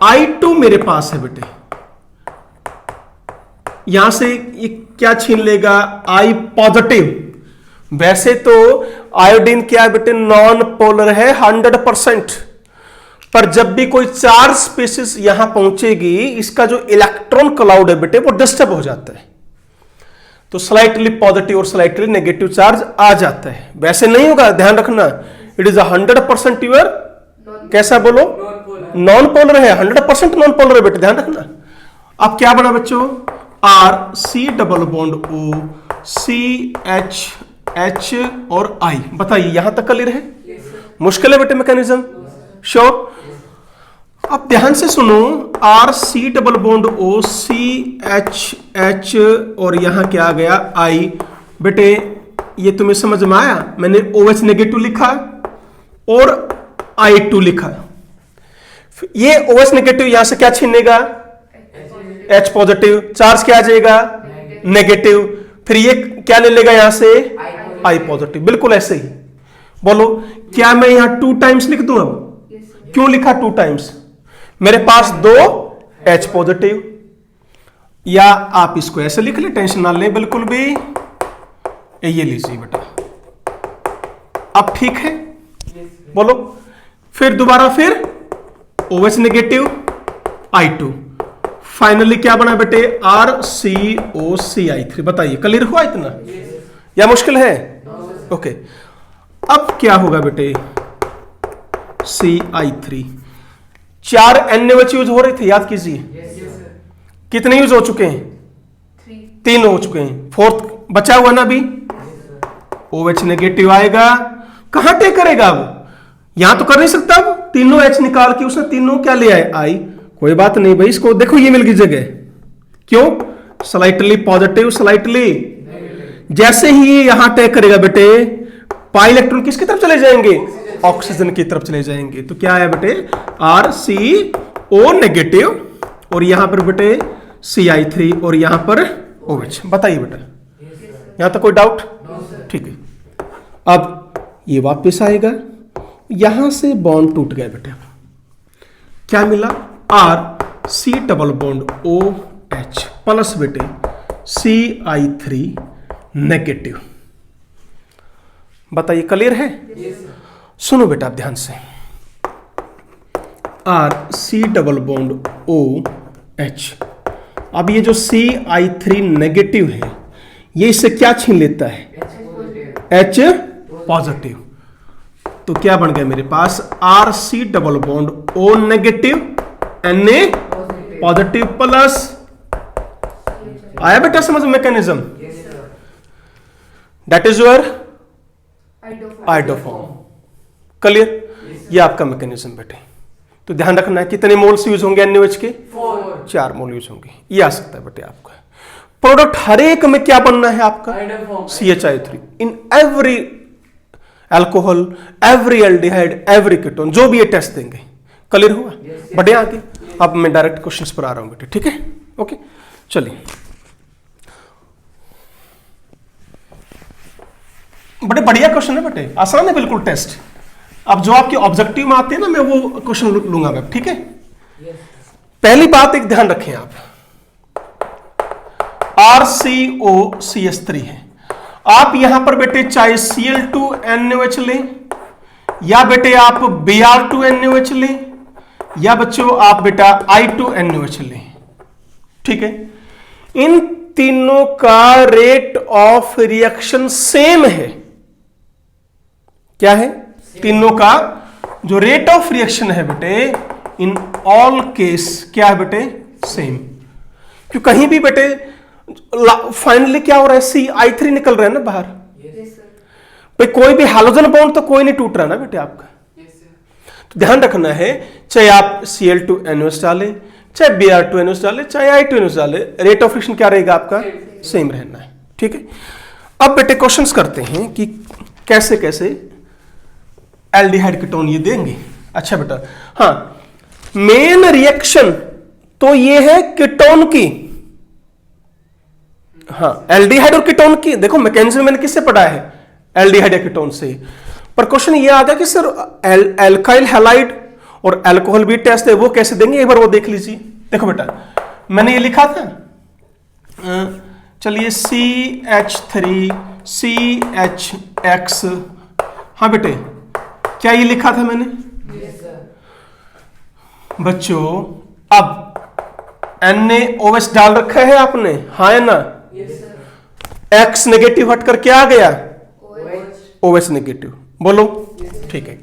I2 मेरे पास है बेटे, यहां से ये क्या छीन लेगा, I पॉजिटिव। वैसे तो आयोडीन क्या है बेटे, नॉन पोलर है 100%, पर जब भी कोई चार्ज स्पीशीज यहां पहुंचेगी, इसका जो इलेक्ट्रॉन क्लाउड है बेटे वो डिस्टर्ब हो जाता है, तो स्लाइटली पॉजिटिव और स्लाइटली नेगेटिव चार्ज आ जाता है। वैसे नहीं होगा, ध्यान रखना, इट इज 100% योर, कैसा बोलो, नॉन पोलर है, 100% नॉन पोलर है बेटे, ध्यान रखना। अब क्या बना बच्चों, R C double bond O C H H और आई। बताइए यहां तक क्लियर है? मुश्किल है बेटे मैकेनिज्म? श्योर। अब ध्यान से सुनो, R C double bond O C H H और यहां क्या आ गया, आई। बेटे ये तुम्हें समझ में आया? मैंने OH नेगेटिव लिखा और I2 लिखा। ये OH नेगेटिव यहां से क्या छीनेगा, H पॉजिटिव, चार्ज क्या आ जाएगा, नेगेटिव, फिर ये क्या ले लेगा यहां से, I पॉजिटिव। बिल्कुल ऐसे ही बोलो, क्या मैं यहां 2 टाइम्स लिख दूं? अब क्यों लिखा 2 टाइम्स? मेरे पास 2 H पॉजिटिव, या आप इसको ऐसे लिख ले, टेंशन ना लें बिल्कुल भी, ये लीजिए बेटा। अब ठीक है, बोलो। फिर दोबारा फिर OH नेगेटिव I2, फाइनली क्या बना बेटे, RCOCI3। बताइए क्लियर हुआ इतना या मुश्किल है? ओके। अब क्या होगा बेटे, CI3, 4 NaOH यूज हो रहे थे, याद कीजिए। कितने यूज हो चुके हैं? 3 हो चुके हैं, 4th बचा हुआ ना अभी। OH नेगेटिव आएगा, कहां टेक करेगा? अब यहां तो कर नहीं सकता, अब तीनों H निकाल के उसने तीनों क्या ले आए, आई। कोई बात नहीं भाई, इसको देखो ये मिल गई जगह, क्यों? स्लाइटली पॉजिटिव स्लाइटली, जैसे ही यहां टेक करेगा बेटे, पाई इलेक्ट्रॉन किसकी तरफ चले जाएंगे, ऑक्सीजन की तरफ चले जाएंगे। तो क्या है बेटे, RCO नेगेटिव और यहां पर बेटे CI3 और यहां पर OH। बताइए बेटा, यहां तक कोई डाउट? ठीक है। अब ये वापस आएगा, यहां से बॉन्ड टूट गया बेटे, क्या मिला, RC double bond OH plus बेटे CI3 नेगेटिव। बताइए क्लियर है? सुनो बेटा ध्यान से, RC डबल बॉन्ड OH, अब ये जो CI3 नेगेटिव है, ये इससे क्या छीन लेता है, H पॉजिटिव। तो क्या बन गया मेरे पास, RC double bond O negative Na positive plus, आया बेटा समझ mechanism? That is your iodoform. Clear? ये आपका मैकेनिज्म बेटे। तो ध्यान रखना है, कितने मोल्स यूज होंगे NaOH के? 4 मोल यूज होंगे। ये आ सकता है बेटे आपका। प्रोडक्ट हर एक में क्या बनना है आपका, CHI3 in every alcohol, every aldehyde, every ketone, जो भी ये टेस्ट देंगे। क्लियर हुआ? बढ़े आगे। अब मैं डायरेक्ट क्वेश्चंस पर आ रहा हूं बेटे, ठीक है? ओके चलिए। बड़े बढ़िया क्वेश्चन है बेटे, आसान है बिल्कुल टेस्ट। अब जो आपके ऑब्जेक्टिव में आते हैं ना, मैं वो क्वेश्चन लूंगा मैं, ठीक है? पहली बात एक ध्यान रखें आप, RCOCH3 है। आप यहां पर बेटे चाहे Cl2NaOH लें, या बेटे आप Br2NaOH लें, या बच्चों आप बेटा I2NaOH लें, ठीक है? इन तीनों का रेट ऑफ रिएक्शन सेम है। क्या है? तीनों का जो रेट ऑफ रिएक्शन है बेटे, इन ऑल केस क्या है बेटे, सेम। क्यों? कहीं भी बेटे फाइनली क्या हो रहा है, CI3 निकल रहा है ना बाहर। भाई कोई भी हाइड्रोजन बॉन्ड तो कोई नहीं टूट रहा ना बेटे आपका। तो ध्यान रखना है, चाहे आप Cl2NaOH डालें, चाहे Br2NaOH डालें, चाहे I2NaOH डालें, रेट ऑफ रिएक्शन क्या रहेगा आपका, सेम रहना है, ठीक है? अब बेटे क्वेश्चंस करते हैं कि कैसे कैसे एल्डिहाइड कीटोन ये देंगे। अच्छा बेटा, हाँ, मेन रिएक्शन तो ये है कीटोन की, हाँ, एल्डिहाइड और कीटोन की। देखो मैकेनिज्म मैंने किससे पढ़ा है, एल्डिहाइड या कीटोन से। पर क्वेश्चन ये आ गया कि सर एल्काइल हैलाइड और अल्कोहल भी टेस्ट है, वो कैसे देंगे, एक बार वो देख लीजिए। देखो बेटा मैंने ये लिखा था, चलिए CH3 CHX, हाँ बेटे क्या ये लिखा था मैंने? बच्चों अब NaOH डाल रखा है आपने, हाँ है ना? X नेगेटिव हटकर क्या आ गया? OH negative. बोलो ठीक है।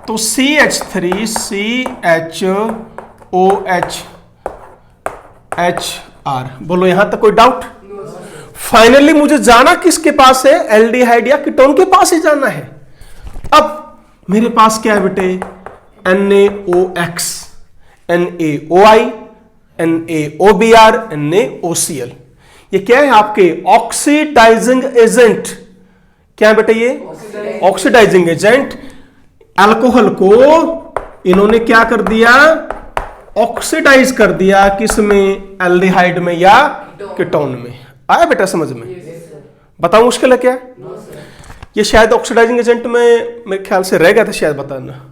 तो CH3CHOHR। बोलो यहां तक कोई डाउट? फाइनली मुझे जाना किसके पास है? एल्डिहाइड या कीटोन के पास ही जाना है। अब मेरे पास क्या है बेटे? NaOX, NaOI, NaOBr, NaOCl। ये क्या है आपके? Oxidising agent. क्या है बेटे ये? Oxidising agent. अल्कोहल को इन्होंने क्या कर दिया? ऑक्सीडाइज कर दिया। किसमें? एल्डिहाइड में या कीटोन में। आया बेटा समझ में? बताओ मुश्किल है क्या? ये शायद ऑक्सीडाइजिंग एजेंट में मेरे ख्याल से रह गया था शायद बताना।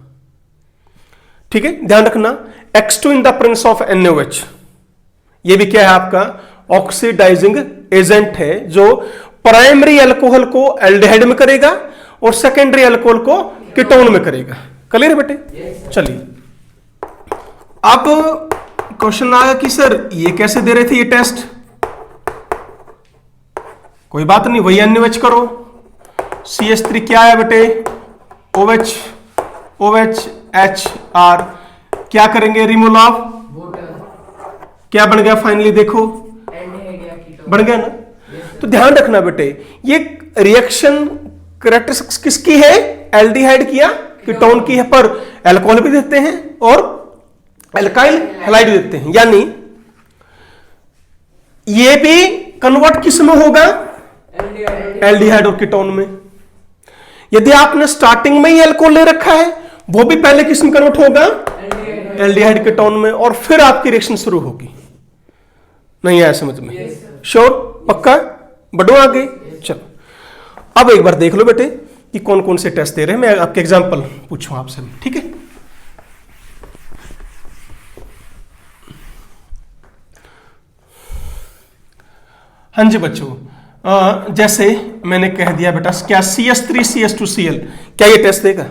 ठीक है, ध्यान रखना। X2 in the presence of NaOH, ये भी क्या है आपका? ऑक्सीडाइजिंग एजेंट है जो प्राइमरी अल्कोहल को एल्डिहाइड में करेगा और सेकेंडरी अल्कोहल को कीटोन में करेगा। क्लियर है बेटे? चलिए अब क्वेश्चन आया कि सर ये कैसे दे रहे थे ये टेस्ट? कोई बात नहीं, वही NaOH करो। CH3 क्या है बेटे? OH, OHHR। क्या करेंगे? Removal of. क्या बन गया फाइनली? देखो बन गया ना? तो ध्यान रखना बेटे, ये रिएक्शन कैरेक्टरिस्टिक्स किसकी है? एल्डिहाइड की या कीटोन की है, पर अल्कोहल भी देते हैं और एल्काइल हैलाइड भी देते हैं। यानी ये भी कन्वर्ट किस में होगा? एल्डिहाइड और कीटोन में। यदि आपने स्टार्टिंग में ही अल्कोहल ले रखा है, वो भी पहले किस में कन्वर्ट होगा? एल्डिहाइड कीटोन में, और फिर आपकी रिएक्शन शुरू होगी। नहीं आया समझ में? श्योर? पक्का? बढ़ो आगे। चलो अब एक बार देख लो बेटे कि कौन कौन से टेस्ट दे रहे हैं। मैं आपके एग्जांपल पूछूं आपसे, ठीक है? हाँ जी बच्चों, जैसे मैंने कह दिया बेटा, क्या CH3CH2Cl क्या ये टेस्ट देगा?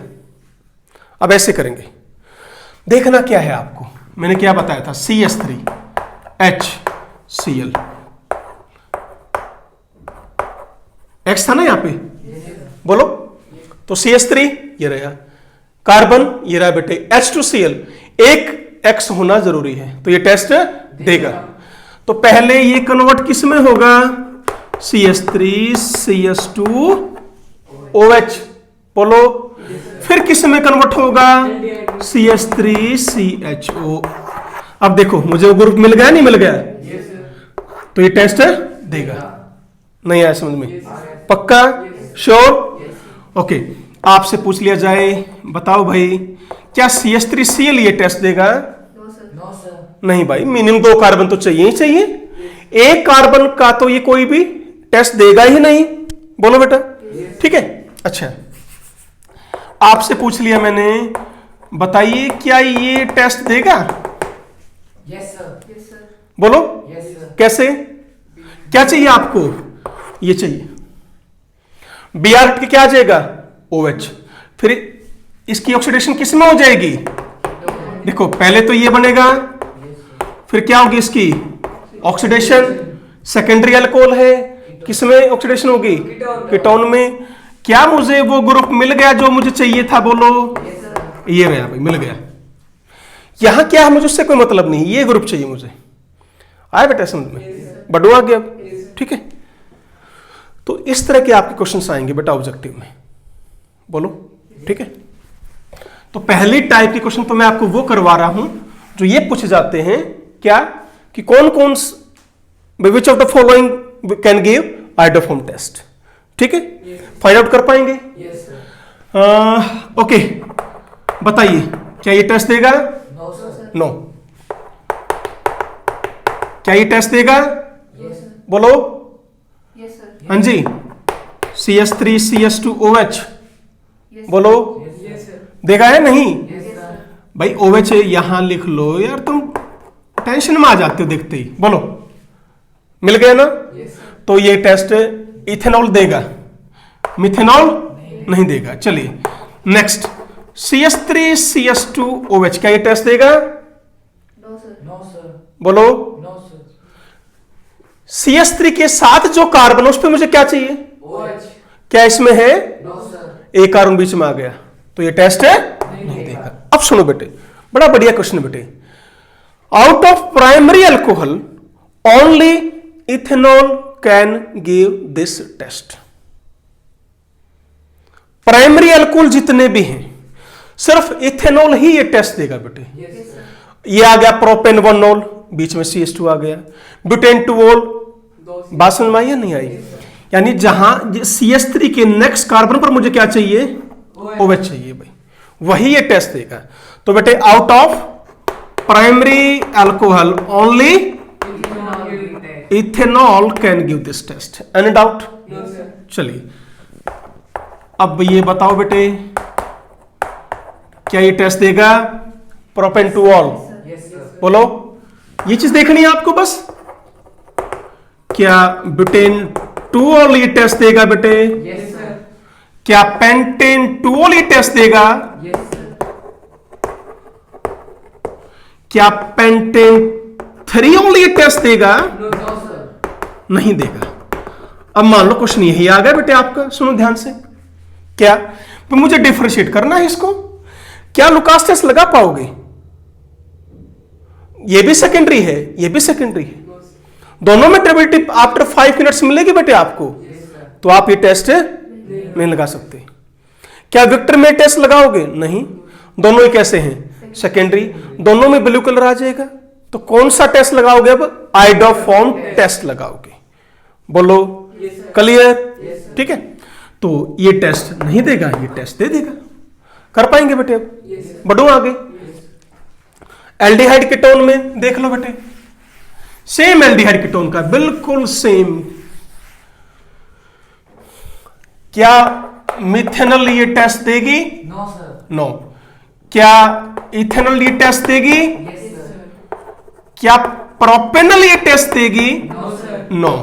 अब ऐसे करेंगे, देखना क्या है आपको। मैंने क्या बताया था? CH3HCl X था ना यहां पे? बोलो। तो CH3 ये रहा, कार्बन ये रहा बेटे, H2Cl एक X होना जरूरी है, तो ये टेस्ट देगा। तो पहले ये कन्वर्ट किस में होगा? CH3CH2OH। बोलो। फिर किस में कन्वर्ट होगा? CH3CHO। अब देखो मुझे वो ग्रुप मिल गया नहीं मिल गया? तो ये टेस्ट देगा। नहीं आया समझ में? पक्का? श्योर? ओके, आपसे पूछ लिया जाए, बताओ भाई क्या CH3Cl ये टेस्ट देगा? नहीं भाई, मिनिमम 2 कार्बन तो चाहिए ही चाहिए। एक कार्बन का तो ये कोई भी टेस्ट देगा ही नहीं। बोलो बेटा, ठीक है? अच्छा, आपसे पूछ लिया मैंने, बताइए क्या ये टेस्ट देगा? Yes sir. बोलो। Yes sir. कैसे? क्या चाहिए आपको? ये चाहिए। Br क्या आ जाएगा? OH। फिर इसकी ऑक्सीडेशन किस में हो जाएगी? देखो पहले तो ये बनेगा, फिर क्या होगी इसकी ऑक्सीडेशन? सेकेंडरी अल्कोहल है, किसमें ऑक्सीडेशन होगी? कीटोन में। क्या मुझे वो ग्रुप मिल गया जो मुझे चाहिए था? बोलो। ये रहा भाई, मिल गया। यहां क्या है, मुझे उससे कोई मतलब नहीं, ये ग्रुप चाहिए मुझे। आया बेटा समझ में? बढ़ो आगे अब, ठीक है? तो इस तरह के आपके क्वेश्चंस आएंगे बेटा ऑब्जेक्टिव में। बोलो, ठीक है? तो पहली टाइप के क्वेश्चन तो मैं आपको वो करवा रहा हूं जो ये पूछे जाते हैं, क्या कि कौन कौन which of the following can give iodoform test. ठीक है? फाइंड आउट कर पाएंगे? Yes sir. ओके, बताइए क्या ये टेस्ट देगा? No sir. नो। क्या ये टेस्ट देगा? Yes sir. बोलो। Yes sir. हाँ जी। CH3CH2OH बोलो। Yes sir. देगा है नहीं? Yes sir. भाई OH यहां लिख लो यार, तुम टेंशन में आ जाते हो देखते ही। बोलो, मिल गया ना? Yes sir. तो ये टेस्ट इथेनॉल देगा, मिथेनॉल नहीं देगा। चलिए नेक्स्ट, CH3CH2OH क्या ये टेस्ट देगा? बोलो। No sir. CH3 के साथ जो कार्बन उस पर मुझे क्या चाहिए? OH। क्या इसमें है? No sir. एक कार्बन बीच में आ गया तो ये टेस्ट है नहीं देगा। अब सुनो बेटे, बड़ा बढ़िया क्वेश्चन बेटे। Out of primary alcohol only ethanol can give this test. Primary alcohol जितने भी हैं सिर्फ इथेनॉल ही ये टेस्ट देगा बेटे। Yes sir. ये आ गया प्रोपेन 1 बीच में CH2 आ गया, ब्यूटेन 2 दो बात समझ में आई या नहीं आई? यानी जहां CH3 के नेक्स्ट कार्बन पर मुझे क्या चाहिए? OH चाहिए भाई, वही ये टेस्ट देगा। तो बेटे out of primary alcohol only ethanol can give this test. Any doubt? No sir. चलिए अब ये बताओ बेटे, क्या ये टेस्ट देगा प्रोपेन 2 यस सर। बोलो। ये चीज देखनी है आपको बस। क्या ब्यूटेन 2 ये टेस्ट देगा बेटे? Yes sir. क्या पेंटेन 2 ये टेस्ट देगा? Yes sir. क्या पेंटेन 3 ये टेस्ट देगा? No sir. नहीं देगा। अब मान लो क्वेश्चन यही आ गया बेटे आपका, सुनो ध्यान से। क्या तो मुझे डिफरेंशिएट करना है इसको। क्या लुकास टेस्ट लगा पाओगे? ये भी सेकेंडरी है, ये भी सेकेंडरी है, दोनों में टेबिलिटी आफ्टर 5 मिनट्स मिलेगी बेटे आपको। Yes sir. तो आप ये टेस्ट नहीं लगा सकते। क्या विक्टर में टेस्ट लगाओगे? नहीं, दोनों ही कैसे हैं? सेकेंडरी, दोनों में ब्लू कलर आ जाएगा। तो कौन सा टेस्ट लगाओगे? अब आइडोफॉर्म टेस्ट लगाओगे। बोलो क्लियर? ठीक है, तो ये टेस्ट नहीं देगा, ये टेस्ट दे देगा। कर पाएंगे बेटे? अब बढ़ो आगे। एल्डिहाइड कीटोन में देख लो बेटे, सेम एल्डिहाइड कीटोन का बिल्कुल सेम। क्या मिथेनॉल ये टेस्ट देगी? No sir. नो। क्या इथेनॉल ये टेस्ट देगी? Yes sir. क्या प्रोपेनॉल ये टेस्ट देगी? No sir. No.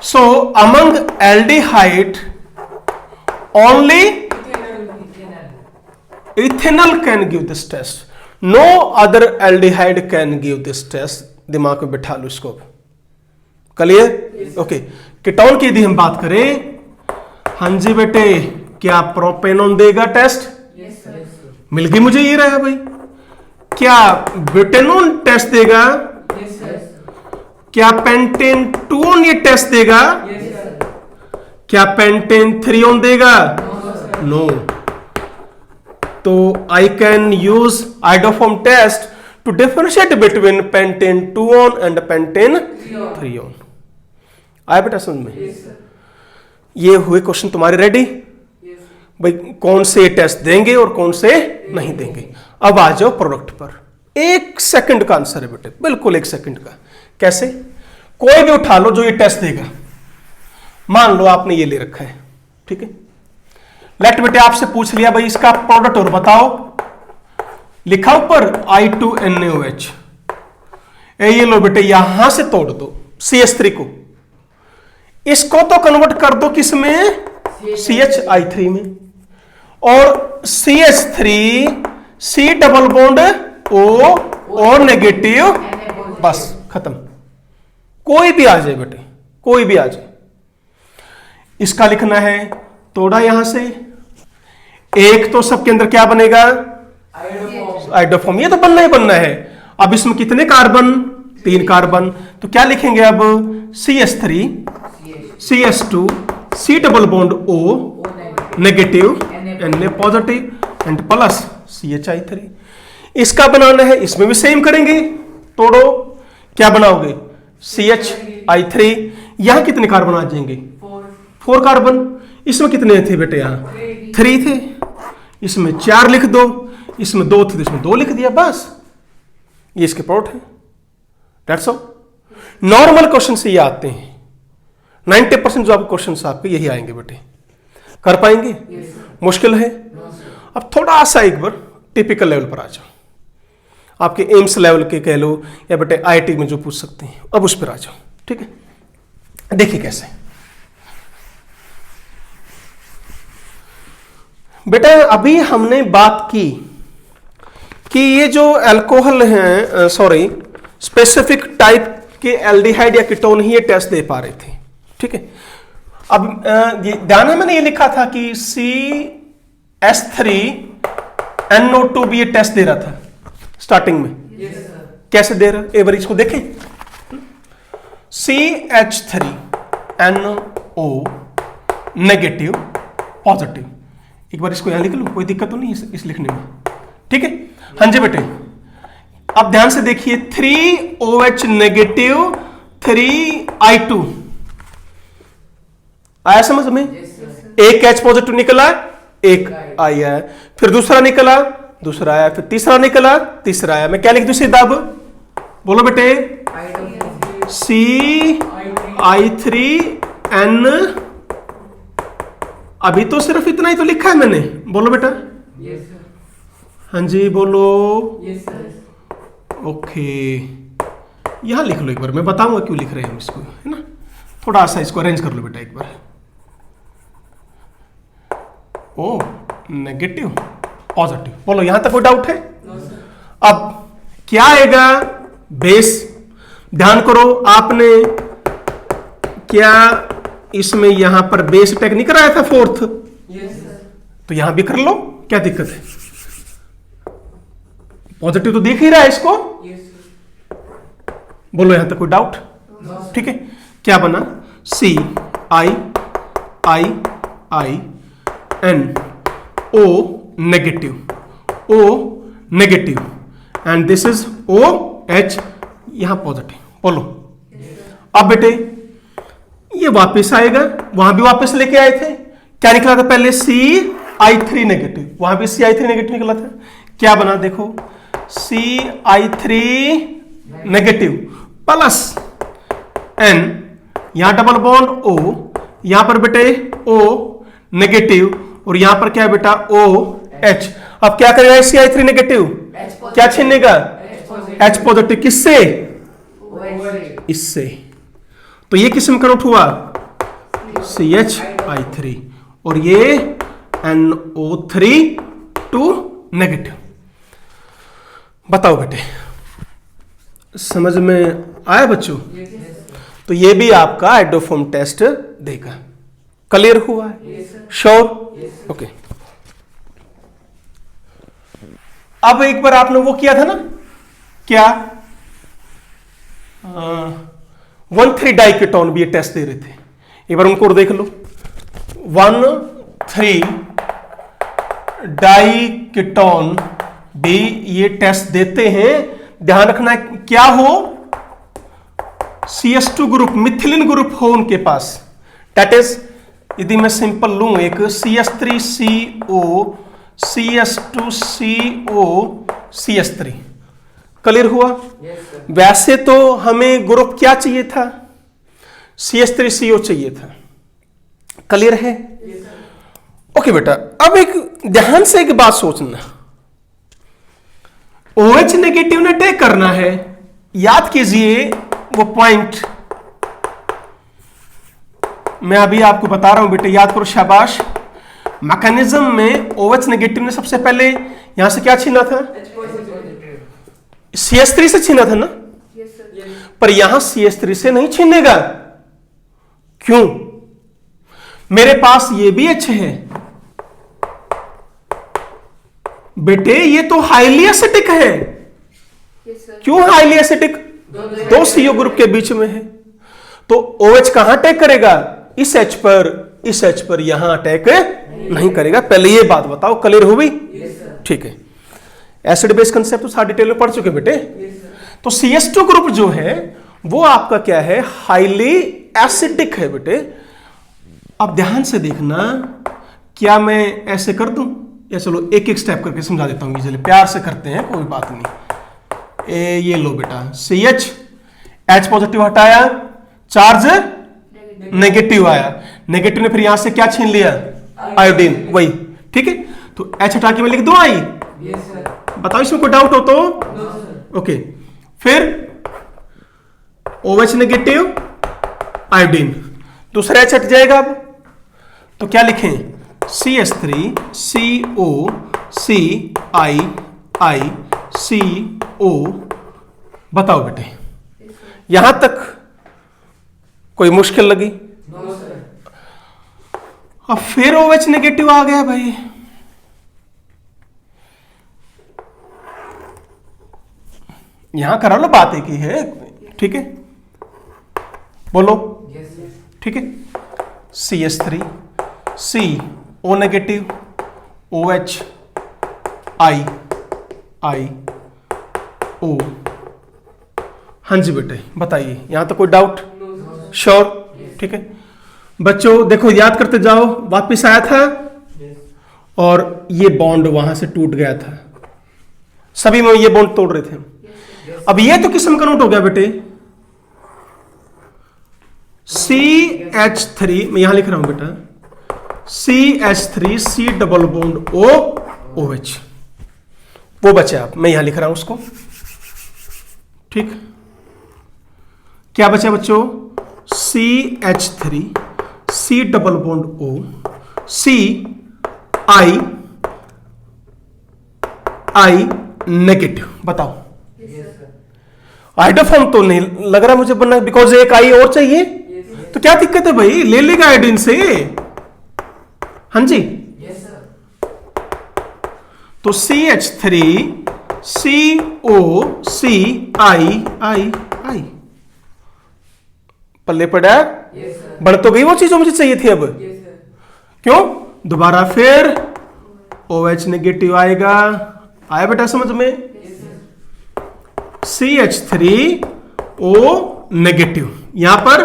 So among aldehyde only ethanol can give this test, no other aldehyde can give this test. दिमाग में बिठा लो इसको। क्लियर? ओके। कीटोन की यदि हम बात करें, हाँ जी बेटे, क्या प्रोपेनॉन देगा टेस्ट? Yes sir. मिल गई मुझे, ये रहा भाई। क्या ब्यूटेनॉन टेस्ट देगा? Yes sir. क्या पेंटेन 2 ये टेस्ट देगा? Yes sir. क्या पेंटेन 3 देगा? नो। तो I can use iodoform test to differentiate between pentane 2 and pentane 3। आया बेटा समझ में? Yes sir. ये हुए क्वेश्चन तुम्हारे रेडी यस। भाई? कौन से टेस्ट देंगे और कौन से नहीं देंगे। अब आ जाओ प्रोडक्ट पर। 1 सेकंड का आंसर है बेटे, बिल्कुल 1 सेकंड का। कैसे? कोई भी उठा लो जो ये टेस्ट देगा। मान लो आपने ये ले रखा है, ठीक है। लेट बेटे आपसे पूछ लिया भाई इसका प्रोडक्ट और बताओ। लिखा ऊपर I2NaOH। ये लो बेटे, यहां से तोड़ दो CH3 को, इसको तो कन्वर्ट कर दो किस में? CHI3 में। और CH3 C double bond O negative, बस खत्म। कोई भी आ जाए बेटे, कोई भी आ जाए। इसका लिखना है, तोड़ा यहां से, एक तो सबके अंदर क्या बनेगा? आइडोफॉर्म। ये तो बनना ही बनना है। अब इसमें कितने कार्बन? 3 कार्बन। तो क्या लिखेंगे अब? CH3 CH2 C double bond O negative Na positive and plus CHI3। इसका बनाना है, इसमें भी सेम करेंगे। तोड़ो, क्या बनाओगे? CHI3। यहां कितने कार्बन आ जाएंगे? 4 कार्बन। इसमें कितने थे बेटे? यहां 3 थे। इसमें 4 लिख दो, इसमें 2 थे तो इसमें 2 लिख दिया, बस। ये इसके प्रोडक्ट है। That's all. नॉर्मल क्वेश्चन से ये आते हैं। 90% जो आपके क्वेश्चन आपके यही आएंगे बेटे। कर पाएंगे? मुश्किल है? अब थोड़ा सा एक बार टिपिकल लेवल पर आ जाओ। आपके एम्स लेवल के कह लो या बेटे IIT में जो पूछ सकते हैं, अब उस पर आ जाओ। ठीक है, देखिए कैसे बेटा। अभी हमने बात की कि ये जो अल्कोहल हैं, सॉरी स्पेसिफिक टाइप के एल्डिहाइड या कीटोन ही ये टेस्ट दे पा रहे थे। ठीक है, अब ध्यान है मैंने ये लिखा था कि CH3NO2 भी ये टेस्ट दे रहा था स्टार्टिंग में। Yes, sir. कैसे दे रहा, एक बार इसको देखें। CH3NO नेगेटिव पॉजिटिव, एक बार इसको यहां लिख लूं, कोई दिक्कत तो नहीं इस लिखने में। ठीक है, हाँ जी बेटे, अब ध्यान से देखिए 3OH नेगेटिव 3I2 आया समझ में? Yes, sir. एक H पॉजिटिव निकला, एक I आया, फिर दूसरा निकला, दूसरा आया, फिर तीसरा निकला, तीसरा आया। मैं क्या लिख दूं सीधा अब? बोलो बेटे, CI3N, अभी तो सिर्फ इतना ही तो लिखा है मैंने। बोलो बेटा, Yes, sir. हाँ जी बोलो। Yes, sir. ओके, यहां लिख लो एक बार, मैं बताऊंगा क्यों लिख रहे हैं हम इसको, है ना। थोड़ा सा इसको अरेंज कर लो बेटा एक बार। ओ नेगेटिव पॉजिटिव, बोलो यहां तक कोई डाउट है? No, sir. अब क्या आएगा? बेस। ध्यान करो, आपने क्या इसमें यहां पर बेस अटैक नहीं कराया था फोर्थ, Yes, sir. तो यहां भी कर लो, क्या दिक्कत है? पॉजिटिव तो देख ही रहा है इसको। Yes, sir. बोलो यहां तक कोई डाउट? No, sir. ठीक है, क्या बना? CI negative, O negative, and this is OH यहां पॉजिटिव। बोलो अब बेटे, ये वापस आएगा, वहां भी वापस लेके आए थे, क्या निकला था पहले? CI3 नेगेटिव, वहां भी CI3 नेगेटिव निकला था। क्या बना देखो? CI3 नेगेटिव प्लस N, यहां डबल बॉन्ड O, यहां पर बेटे O नेगेटिव, और यहां पर क्या है बेटा? OH। अब क्या करेगा CI3 नेगेटिव? क्या छीनेगा? H पॉजिटिव, किससे? OH. इससे। तो ये किस में कन्वर्ट हुआ? CH3, और ये NO3 टू नेगेटिव। बताओ बेटे, समझ में आया बच्चों? Yes, sir. तो ये भी आपका हाइड्रोफोम टेस्ट देगा। क्लियर हुआ है? Yes, sir. Sure? Yes, sir. Okay. अब एक बार आपने वो किया था ना, क्या 1,3 डाइकेटोन भी ये टेस्ट दे रहे थे, एक बार उनको देख लो। 1,3 डाइकेटोन भी ये टेस्ट देते हैं। ध्यान रखना है क्या हो? CS2 ग्रुप, मिथिलिन ग्रुप हो उनके पास। दैट इज, यदि मैं सिंपल लूं एक CS3CO CS2CO CS3, क्लियर हुआ? Yes, sir. वैसे तो हमें ग्रुप क्या चाहिए था? CS3CO चाहिए था। क्लियर है? Yes, sir. ओके बेटा, अब एक ध्यान से एक बात सोचना, OH नेगेटिव ने अटैक करना है, याद कीजिए वो पॉइंट मैं अभी आपको बता रहा हूं बेटे, याद करो, शाबाश। मैकेनिज्म में OH नेगेटिव ने सबसे पहले यहां से क्या छीना था? H positive. CS3 से छीना था ना, Yes, sir. Yes. पर यहां CS3 से नहीं छीनेगा। क्यों? मेरे पास ये भी H है बेटे, ये तो हाईली एसिडिक है। Yes, sir. क्यों हाईली एसिडिक? दो CO ग्रुप के बीच में है, तो OH कहां अटैक करेगा? इस H पर, इस H पर, यहां अटैक नहीं करेगा। पहले ये बात बताओ, क्लियर हो गई? Yes, sir. ठीक है, एसिड बेस कंसेप्ट तो सारे डिटेल में पढ़ चुके बेटे। Yes, sir. तो CS2 ग्रुप जो है वो आपका क्या है? हाईली एसिडिक है बेटे। अब ध्यान से देखना, क्या मैं ऐसे कर दूं, या चलो एक एक स्टेप करके समझा देता हूं, चलिए प्यार से करते हैं, कोई बात नहीं। ये लो बेटा, CH, H पॉजिटिव हटाया, चार्ज नेगेटिव आया, नेगेटिव ने फिर यहां से क्या छीन लिया? आयोडीन, वही। ठीक है, तो H हटा के मैं लिख दूं आई। Yes, sir. बताओ इसमें कोई डाउट हो तो? No, sir. ओके, फिर OH नेगेटिव, आयोडीन, दूसरा H हट जाएगा। अब तो क्या लिखें? CS3CO CI CO बताओ बेटे, Yes, sir. यहां तक कोई मुश्किल लगी? No, sir. अब फिर OH नेगेटिव आ गया भाई। यहां करा लो, बात एक ही है, ठीक है, बोलो, Yes, sir. ठीक है। CH3 C O negative, OH I O। हाँ जी बेटे बताइए, यहां तो कोई डाउट? No, sir. श्योर, ठीक है। बच्चों देखो, याद करते जाओ, वापिस आया था Yes. और ये बॉन्ड वहां से टूट गया था, सभी में ये बॉन्ड तोड़ रहे थे। Yes. अब ये तो किस्म का नोट हो गया बेटे, CH3, मैं यहां लिख रहा हूं बेटा, CH3 C double bond O OH, वो बचे आप, मैं यहां लिख रहा हूं उसको, ठीक। क्या बचा बच्चों? CH3 C double bond O C I negative. बताओ, Yes, sir. आइडोफॉर्म तो नहीं लग रहा मुझे बनना, बिकॉज एक आई और चाहिए, Yes, sir. तो क्या दिक्कत है भाई, ले लेगा आयोडीन से। हाँ जी, Yes, sir. तो CH3 COC I पल्ले पड़ा, Yes, sir. बन तो गई वो चीज जो मुझे चाहिए थी। अब Yes, sir. क्यों दोबारा फिर OH नेगेटिव आएगा, आया बेटा समझ में? Yes, sir. CH3O नेगेटिव, यहां पर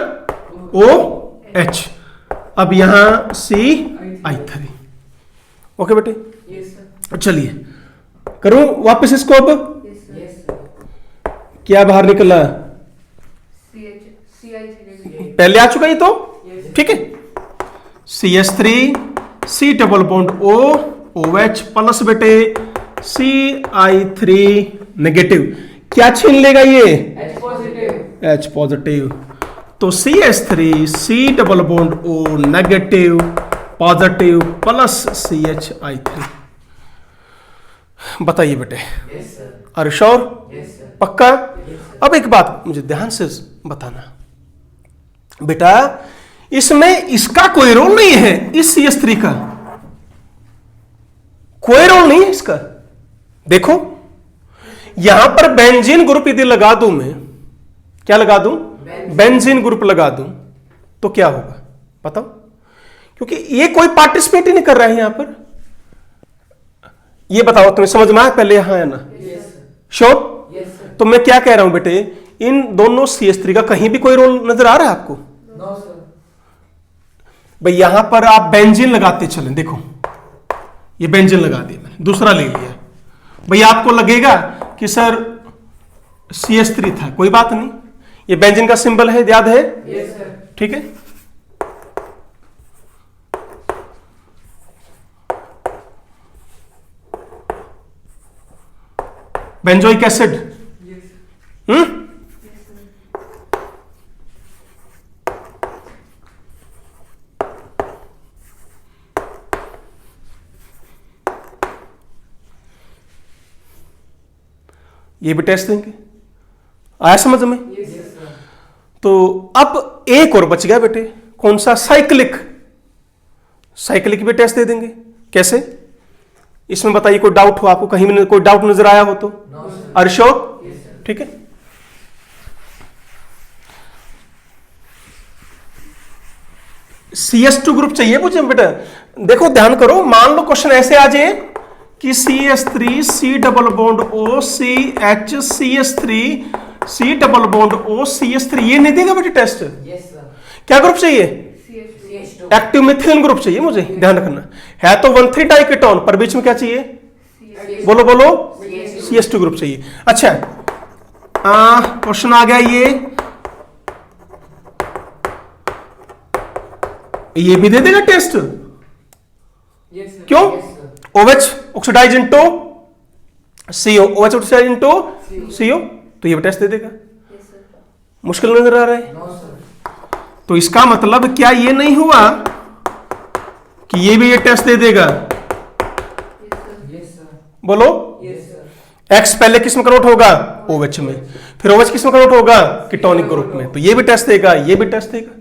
OH, अब यहां CI3। ओके बेटे, Yes, sir. चलिए करूं वापस इसको। अब Yes, sir. Yes, sir. क्या बाहर निकला? CI3 पहले आ चुका ये तो, Yes. ठीक है। CH3 C double bond O OH plus बेटे CI3 नेगेटिव, क्या छीन लेगा ये? H positive. H पॉजिटिव, तो CH3 C double bond O negative positive plus CHI3। बताइए बेटे, Yes, sir. अरे श्योर, Yes, sir. पक्का? Yes, sir. अब एक बात मुझे ध्यान से बताना बेटा, इसमें इसका कोई रोल नहीं है, इस CH3 का कोई रोल नहीं है इसका। देखो यहां पर बेंजीन ग्रुप यदि लगा दूं मैं, क्या लगा दूं? बेंजीन ग्रुप लगा दूं तो क्या होगा बताओ? क्योंकि ये कोई पार्टिसिपेट ही नहीं कर रहा है यहां पर। ये बताओ तुम्हें समझ में आया पहले यहां है ना? Yes, sir. Sure? Yes, sir. तो मैं क्या कह रहा हूं बेटे, इन दोनों CH3 का कहीं भी कोई रोल नजर आ रहा है आपको? No, sir. भाई यहां पर आप बेंजीन लगाते चलें, देखो ये बेंजीन लगा दिया मैंने, दूसरा ले लिया, भाई आपको लगेगा कि सर CH3 था, कोई बात नहीं, ये बेंजीन का सिंबल है, याद है? Yes, sir. ठीक है। Benzoic acid, Yes, sir. हम्म, ये भी टेस्ट देंगे, आया समझ में? Yes, sir. तो अब एक और बच गया बेटे, कौन सा? साइक्लिक। साइक्लिक भी टेस्ट दे देंगे, कैसे? इसमें बताइए कोई डाउट हो आपको, कहीं में कोई डाउट नजर आया हो तो? No, sir. Are sure? Yes, sir. ठीक है। CS2 ग्रुप चाहिए मुझे बेटा, देखो ध्यान करो, मान लो क्वेश्चन ऐसे आ जाए कि CH3 C double bond O CH CH3 C double bond O CH3, ये नहीं देगा बेटे टेस्ट। Yes, sir. क्या ग्रुप चाहिए? CH2. एक्टिव मिथिलीन ग्रुप चाहिए मुझे, ध्यान रखना है तो 1,3 डाइकेटोन, पर बीच में क्या चाहिए? बोलो बोलो, CH2 ग्रुप चाहिए। अच्छा क्वेश्चन आ गया ये भी दे देगा टेस्ट, Yes, sir. क्यों? Yes, sir. OH oxidise into CO, OH oxidise into CO, तो ये भी टेस्ट दे देगा। मुश्किल नजर आ रहा है? No, sir. तो इसका मतलब क्या ये नहीं हुआ कि ये भी ये टेस्ट दे देगा? Yes, sir. बोलो, Yes, sir. एक्स पहले किस में कन्वर्ट होगा, OH में, फिर OH किस में कन्वर्ट होगा, कीटोनिक ग्रुप में। तो ये भी टेस्ट देगा, ये भी टेस्ट देगा,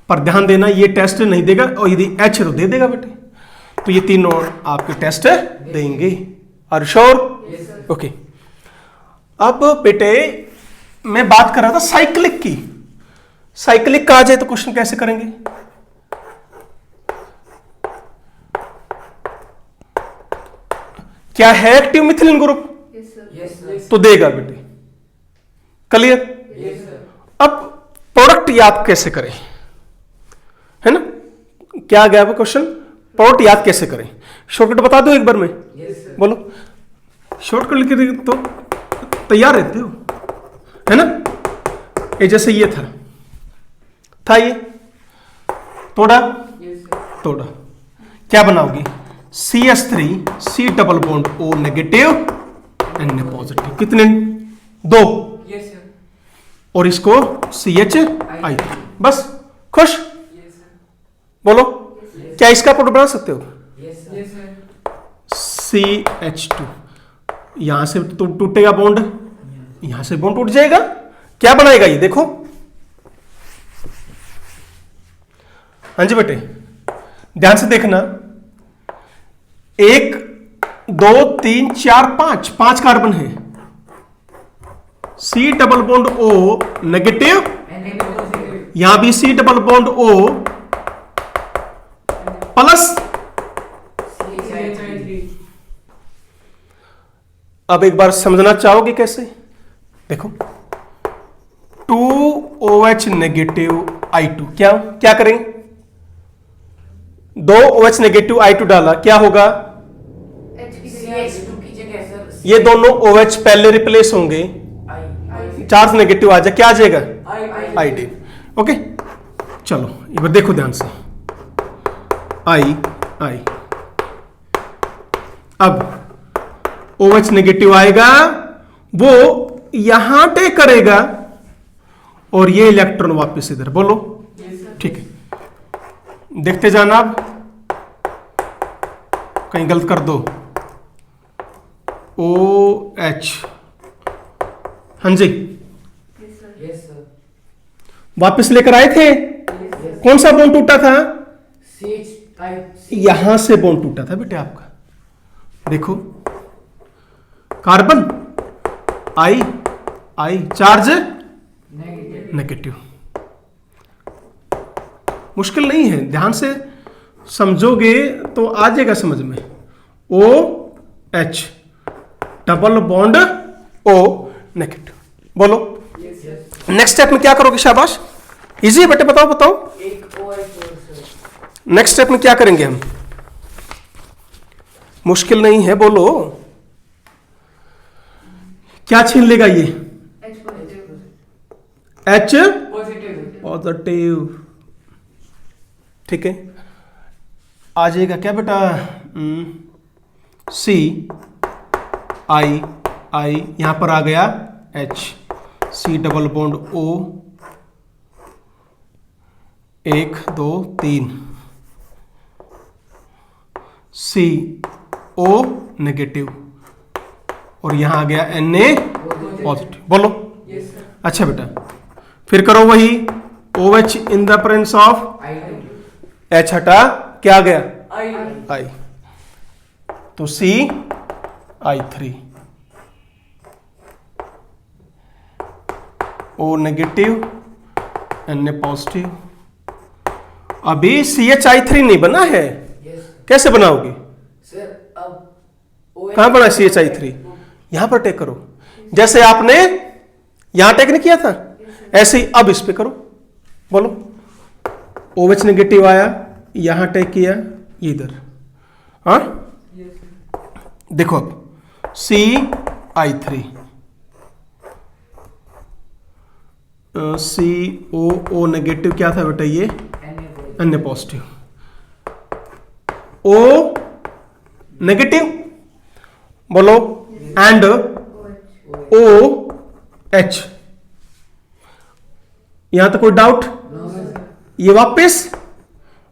पर ध्यान देना ये टेस्ट नहीं देगा, और यदि H है तो दे देगा बेटे। तो ये तीनों आपके टेस्ट देंगे। Are sure? ओके। अब बेटे मैं बात कर रहा था साइक्लिक की। साइक्लिक का आ जाए तो क्वेश्चन कैसे करेंगे? क्या है active methylene group? Yes, sir. Yes, sir. तो देगा बेटे। क्लियर? Yes, sir. अब प्रोडक्ट याद कैसे करें, है ना? क्या गया वो क्वेश्चन, प्रोडक्ट याद कैसे करें? शॉर्टकट बता दो एक बार में, Yes, sir. बोलो। शॉर्टकट लिख के तो तैयार रहते हो, है ना? ये जैसे ये था ये, तोड़ा Yes, sir. तोड़ा, क्या बनाओगी? CS3 C double bond O negative N positive, कितने? 2, Yes, sir. और इसको CHI, बस खुश? Yes, sir. बोलो, क्या इसका प्रोडक्ट बना सकते हो? Yes, sir. Yes, sir. CH2, यहां से तो टूटेगा बॉन्ड, यहां से बॉन्ड टूट जाएगा, क्या बनाएगा ये देखो। हाँ जी बेटे, ध्यान से देखना, 1 2 3 4 5 कार्बन है, C double bond O negative, And negative positive. यहां भी C double bond O plus. CHI3. अब एक बार समझना चाहोगे कैसे? देखो, 2OH नेगेटिव I2, क्या करें? 2OH नेगेटिव I2 डाला, क्या होगा? H की CH2 की जगह सर ये दोनों OH पहले रिप्लेस होंगे, I. चार्ज नेगेटिव आ जाए, क्या आ जाएगा? I. आइडिन। ओके, चलो एक बार देखो ध्यान से, आई। अब OH नेगेटिव आएगा, वो यहां टेक करेगा, और ये इलेक्ट्रॉन वापस इधर, बोलो। ठीक है, देखते जाना, अब कहीं गलत कर दो। OH, हाँ जी, Yes, sir. वापस लेकर आए थे। कौन सा बॉन्ड टूटा था? CHI. यहां से बॉन्ड टूटा था बेटे आपका, देखो, कार्बन आई चार्ज Negative. नेगेटिव। मुश्किल नहीं है, ध्यान से समझोगे तो आ जाएगा समझ में। OH double bond O negative, बोलो। Yes, sir. नेक्स्ट स्टेप में क्या करोगे? शाबाश, इजी है बेटे, बताओ। एक OH और sir. नेक्स्ट स्टेप में क्या करेंगे हम? मुश्किल नहीं है, बोलो। क्या छीन लेगा ये? H positive. H Positive. Positive, ठीक है। आ जाएगा क्या बेटा? CI यहां पर आ गया H, C double bond O, 1 2 3, CO negative, और यहां आ गया Na पॉजिटिव, बोलो। Yes, sir. अच्छा बेटा, फिर करो वही, OH in the presence of I2. H हटा, क्या आ गया? I. I, तो CI3, O negative, Na positive. अभी CHI3 नहीं बना है, Yes, sir. कैसे बनाओगे? Sir, अब OH. कहां बना CHI3? यहां पर टेक करो, जैसे आपने यहां टेक नहीं किया था, ऐसे ही अब इस पे करो, बोलो। OH नेगेटिव आया, यहां टेक किया, इधर, हाँ। Yes, sir. देखो अब CI3, CO नेगेटिव, क्या था बेटा ये? Na. Na positive, O negative, बोलो, एंड OH। यहां तक कोई डाउट? No, sir. ये वापस,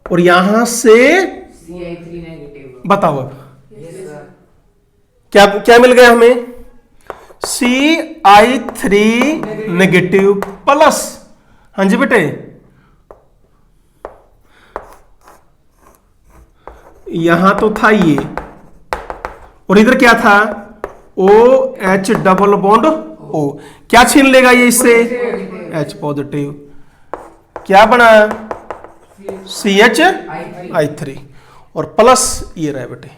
और यहां से CI3 negative. बताओ अब Yes, sir. क्या क्या मिल गया हमें? CI3 नेगेटिव प्लस, हाँ जी बेटे, यहां तो था ये, और इधर क्या था, OH डबल बॉन्ड O, क्या छीन लेगा ये इससे, H पॉजिटिव, क्या बना, CHI3, और प्लस ये रहा बेटे,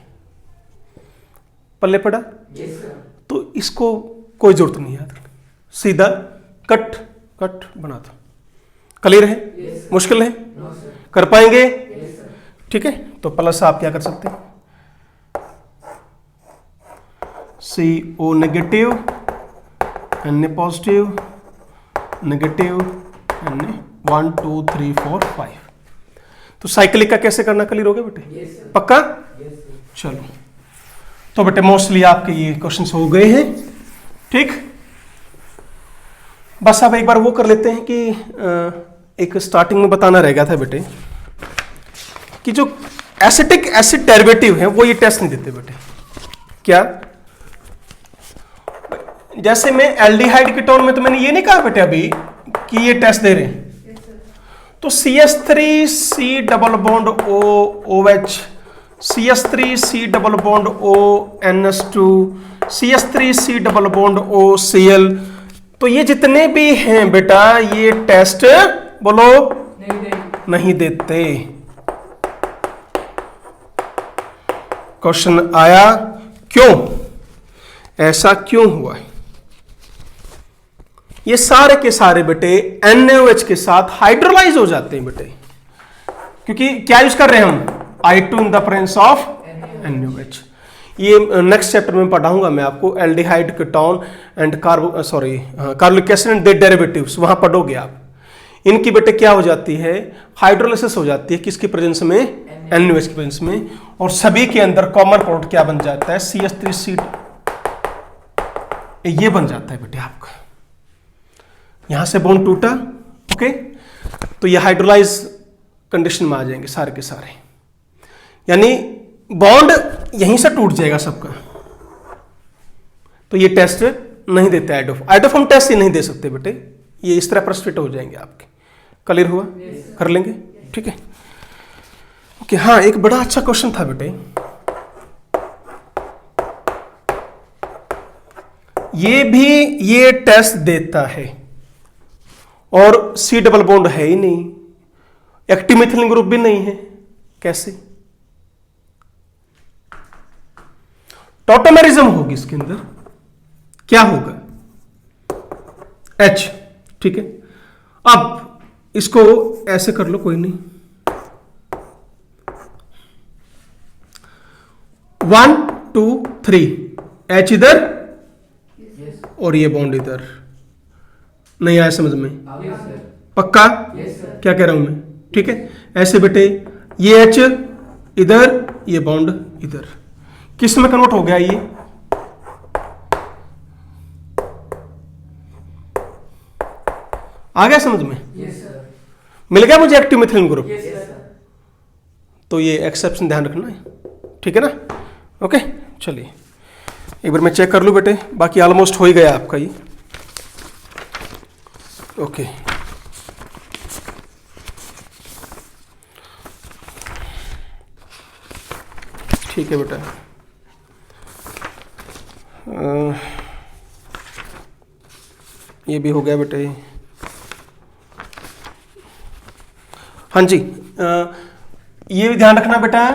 पल्ले पड़ा, Yes, sir. तो इसको कोई जरूरत नहीं है, सीधा कट कट बना दो। क्लियर है, Yes, sir. मुश्किल है, No, sir. कर पाएंगे, Yes, sir. ठीक है। तो प्लस आप क्या कर सकते हैं, CO negative, Na positive, negative, Na 1 2 3 4 5। तो साइक्लिक का कैसे करना क्लियर हो गया बेटे, Yes, sir. पक्का। Yes, sir. चलो, तो बेटे मोस्टली आपके ये क्वेश्चंस हो गए हैं, ठीक। बस अब एक बार वो कर लेते हैं कि एक स्टार्टिंग में बताना रह गया था बेटे कि जो एसिटिक एसिड डेरिवेटिव है वो ये टेस्ट नहीं देते बेटे। क्या, जैसे मैं एल्डिहाइड कीटोन में तो मैंने ये नहीं कहा बेटे अभी कि ये टेस्ट दे रहे हैं, तो CH3C double bond OH, CH3C double bond ONS2, CH3C double bond OCl, तो ये जितने भी हैं बेटा ये टेस्ट बोलो नहीं देते। क्वेश्चन आया क्यों, ऐसा क्यों हुआ है, ये सारे के सारे बेटे NaOH के साथ हाइड्रोलाइज हो जाते हैं बेटे, क्योंकि क्या यूज कर रहे हैं हम, I2 in the presence of NaOH। ये नेक्स्ट चैप्टर में पढ़ाऊंगा मैं आपको, aldehyde ketone and carbonic acid and their derivatives, वहां पढ़ोगे आप। इनकी बेटे क्या हो जाती है, हाइड्रोलाइसिस हो जाती है, किसकी प्रेजेंस में, NaOH की प्रेजेंस में, और सभी के अंदर कॉमन प्रोडक्ट क्या बन जाता है, CH3C, ये बन जाता है बेटे आपका। यहां से बॉन्ड टूटा, ओके, तो ये हाइड्रोलाइज कंडीशन में आ जाएंगे सारे के सारे, यानी बॉन्ड यहीं से टूट जाएगा सबका। तो ये टेस्ट नहीं देते, आइडोफ हम टेस्ट ही नहीं दे सकते बेटे, ये इस तरह प्रस्फिट हो जाएंगे आपके। क्लियर हुआ, कर लेंगे, ठीक है, ओके। हाँ, एक बड़ा अच्छा क्वेश्चन था बेटे, ये भी ये टेस्ट देता है और C डबल बॉन्ड है ही नहीं, एक्टिव मिथिलिन ग्रुप भी नहीं है, कैसे, टॉटोमेरिज्म होगी इसके अंदर, क्या होगा, H, ठीक है। अब इसको ऐसे कर लो, कोई नहीं, 1 2 3, H इधर और ये बॉन्ड इधर, नहीं आया समझ में, Yes, sir. पक्का, Yes, sir. क्या कह रहा हूं मैं, ठीक है। ऐसे बेटे ये H इधर, ये बॉन्ड इधर, किस में कन्वर्ट हो गया, ये आ गया समझ में, Yes, sir. मिल गया मुझे active methylene group. Yes, sir. तो ये एक्सेप्शन ध्यान रखना है, ठीक है ना, ओके। चलिए एक बार मैं चेक कर लूं बेटे, बाकी ऑलमोस्ट हो ही गया आपका ये, ओके। ठीक है बेटा, ये भी हो गया बेटे, हाँ जी। ये भी ध्यान रखना बेटा,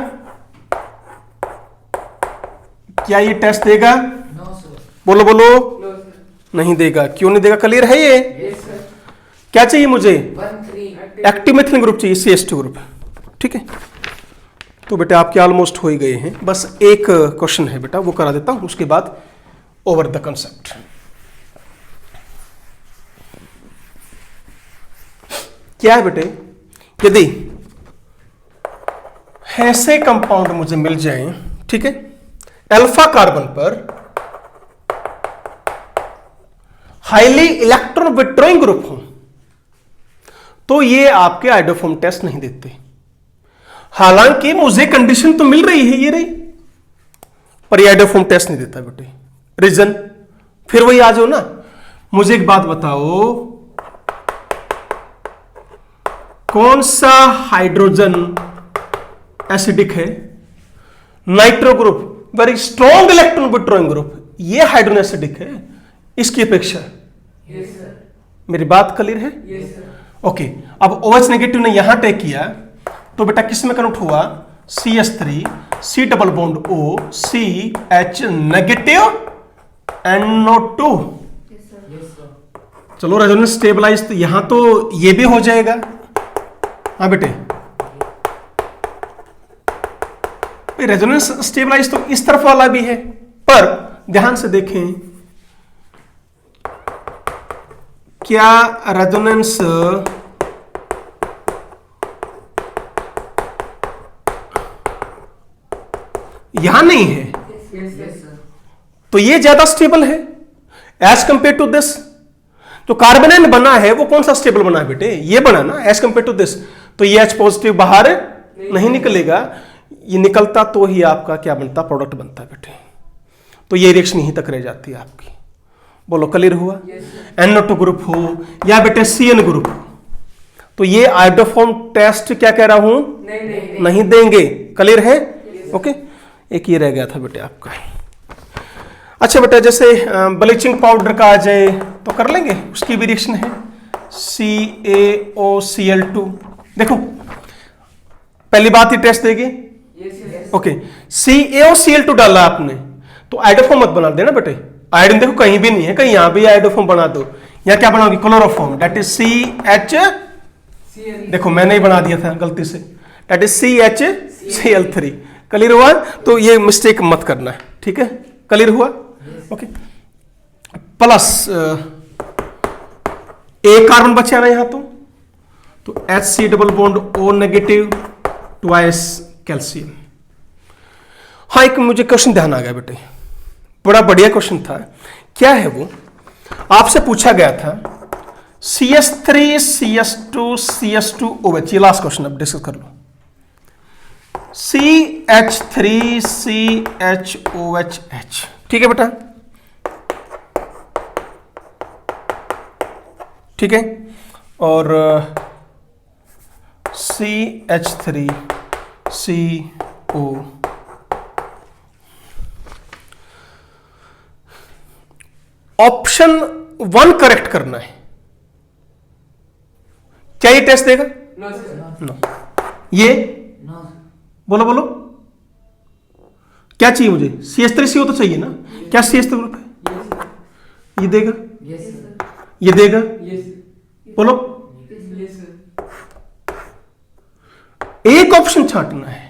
क्या ये टेस्ट देगा, No, sir. बोलो बोलो, No, sir. नहीं देगा, क्यों नहीं देगा, क्लियर है ये। Yes, sir. क्या चाहिए मुझे, 1 3. एक्टिव मिथिलिन ग्रुप चाहिए, CH2 ग्रुप, ठीक है। तो बेटा आपके ऑलमोस्ट हो ही गए हैं, बस एक क्वेश्चन है बेटा, वो करा देता हूं, उसके बाद ओवर द कंसेप्ट। क्या है बेटे, यदि ऐसे कंपाउंड मुझे मिल जाएं, ठीक है, अल्फा कार्बन पर हाईली इलेक्ट्रॉन विथड्रॉइंग ग्रुप हो, तो ये आपके आइडोफॉर्म टेस्ट नहीं देते। हालांकि मुझे कंडीशन तो मिल रही है, ये रही, पर ये आइडोफॉर्म टेस्ट नहीं देता बेटे। रीजन, फिर वही आ जाओ ना। मुझे एक बात बताओ, कौन सा हाइड्रोजन एसिडिक है? Nitro group, very strong electron withdrawing group, ये हाइड्रोजन एसिडिक है इसकी अपेक्षा। Yes, sir. मेरी बात क्लियर है? Yes, sir. ओके, अब OH नेगेटिव ने यहां टेक किया तो बेटा किस में कन्वर्ट हुआ? CH3 C double bond O CH negative NO2। Yes, sir. Yes, sir. चलो रेजोनेंस स्टेबलाइज, तो यहां तो ये भी हो जाएगा। हाँ बेटे, रेजोनेंस स्टेबलाइज तो इस तरफ वाला भी है, पर ध्यान से देखें, क्या रेजोनेंस यहां नहीं है? Yes, sir. तो ये ज्यादा स्टेबल है एज कंपेयर टू दिस। तो कार्बोनाइन बना है वो कौन सा स्टेबल बना है बेटे? ये बना ना एज कंपेयर टू दिस। तो ये H पॉजिटिव बाहर नहीं निकलेगा, ये निकलता तो ही आपका क्या बनता? प्रोडक्ट बनता है बेटे। तो ये रिएक्शन यहीं तक रह जाती है आपकी। बोलो क्लियर हुआ? Yes, sir. NO2 ग्रुप हो या बेटे CN ग्रुप हो, तो ये आयोडोफॉर्म टेस्ट क्या कह रहा हूं? नहीं। नहीं देंगे। क्लियर है? ओके, एक ये रह गया था बेटे आपका। अच्छा बेटा, जैसे ब्लीचिंग पाउडर का आ जाए तो कर लेंगे, उसकी भी रिएक्शन है CaOCl2। देखो पहली बात ही टेस्ट देगी। Yes, yes. ओके, CaOCl2 डाला आपने तो आइडोफॉर्म मत बना देना बेटे। आयोडीन देखो कहीं भी नहीं है, कहीं यहां भी आइडोफॉर्म बना दो। यहां क्या बनाओगे? Chloroform, that is CH। Cl. देखो मैंने ही बना दिया था गलती से, दैट इज CHCl3। क्लियर हुआ? तो ये मिस्टेक मत करना है, ठीक है? क्लियर हुआ? ओके, प्लस एक कार्बन बचा ना यहां तो HC double bond O negative twice calcium. हाँ, एक मुझे क्वेश्चन ध्यान आ गया बेटे, बड़ा बढ़िया क्वेश्चन था। क्या है वो? आपसे पूछा गया था CH3 CH2 CH2 OH। ये लास्ट क्वेश्चन, अब डिस्कस कर लो। CH3 CHOH, ठीक है बेटा? ठीक है, और CH3 CO। ऑप्शन 1 करेक्ट करना है। क्या ये टेस्ट देगा? No, sir. नो। ये No, sir. बोलो बोलो, क्या चाहिए मुझे? CH3CO तो चाहिए ना? क्या CH3 ग्रुप है? Yes, sir. ये देगा, Yes, sir. ये देगा, Yes, sir. बोलो। Yes, sir. एक ऑप्शन छांटना है।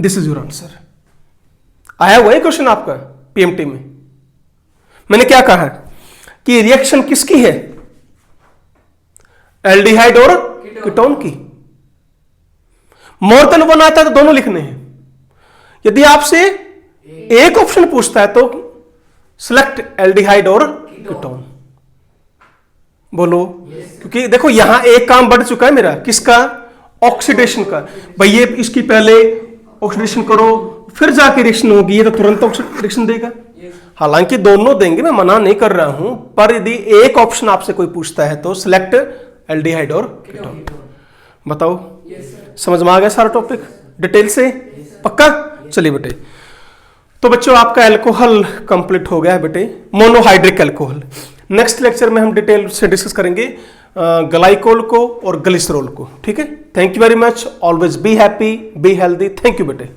This is your answer. आया वही क्वेश्चन आपका PMT में। मैंने क्या कहा कि रिएक्शन किसकी है? एल्डिहाइड और कीटोन की। मोर देन वन आता है तो दोनों लिखने हैं। यदि आपसे एक ऑप्शन पूछता है तो सिलेक्ट एल्डिहाइड और कीटोन। बोलो, क्योंकि देखो यहां एक काम बढ़ चुका है मेरा, किसका? ऑक्सीडेशन का। भाई ये इसकी पहले ऑक्सीडेशन करो फिर जाके रिएक्शन होगी, ये तो तुरंत रिएक्शन देगा। हालांकि दोनों देंगे, मैं मना नहीं कर रहा हूं, पर यदि एक ऑप्शन आपसे कोई पूछता है तो सिलेक्ट एल्डिहाइड और कीटोन। बताओ, समझ में आ गया सारा टॉपिक डिटेल से? पक्का? चलिए बेटे, तो बच्चों आपका अल्कोहल कंप्लीट हो गया है बेटे, मोनोहाइड्रिक अल्कोहल। नेक्स्ट लेक्चर में हम डिटेल से डिस्कस करेंगे ग्लाइकोल को और ग्लिसरॉल को, ठीक है? Thank you very much, always be happy, be healthy. Thank you बेटे।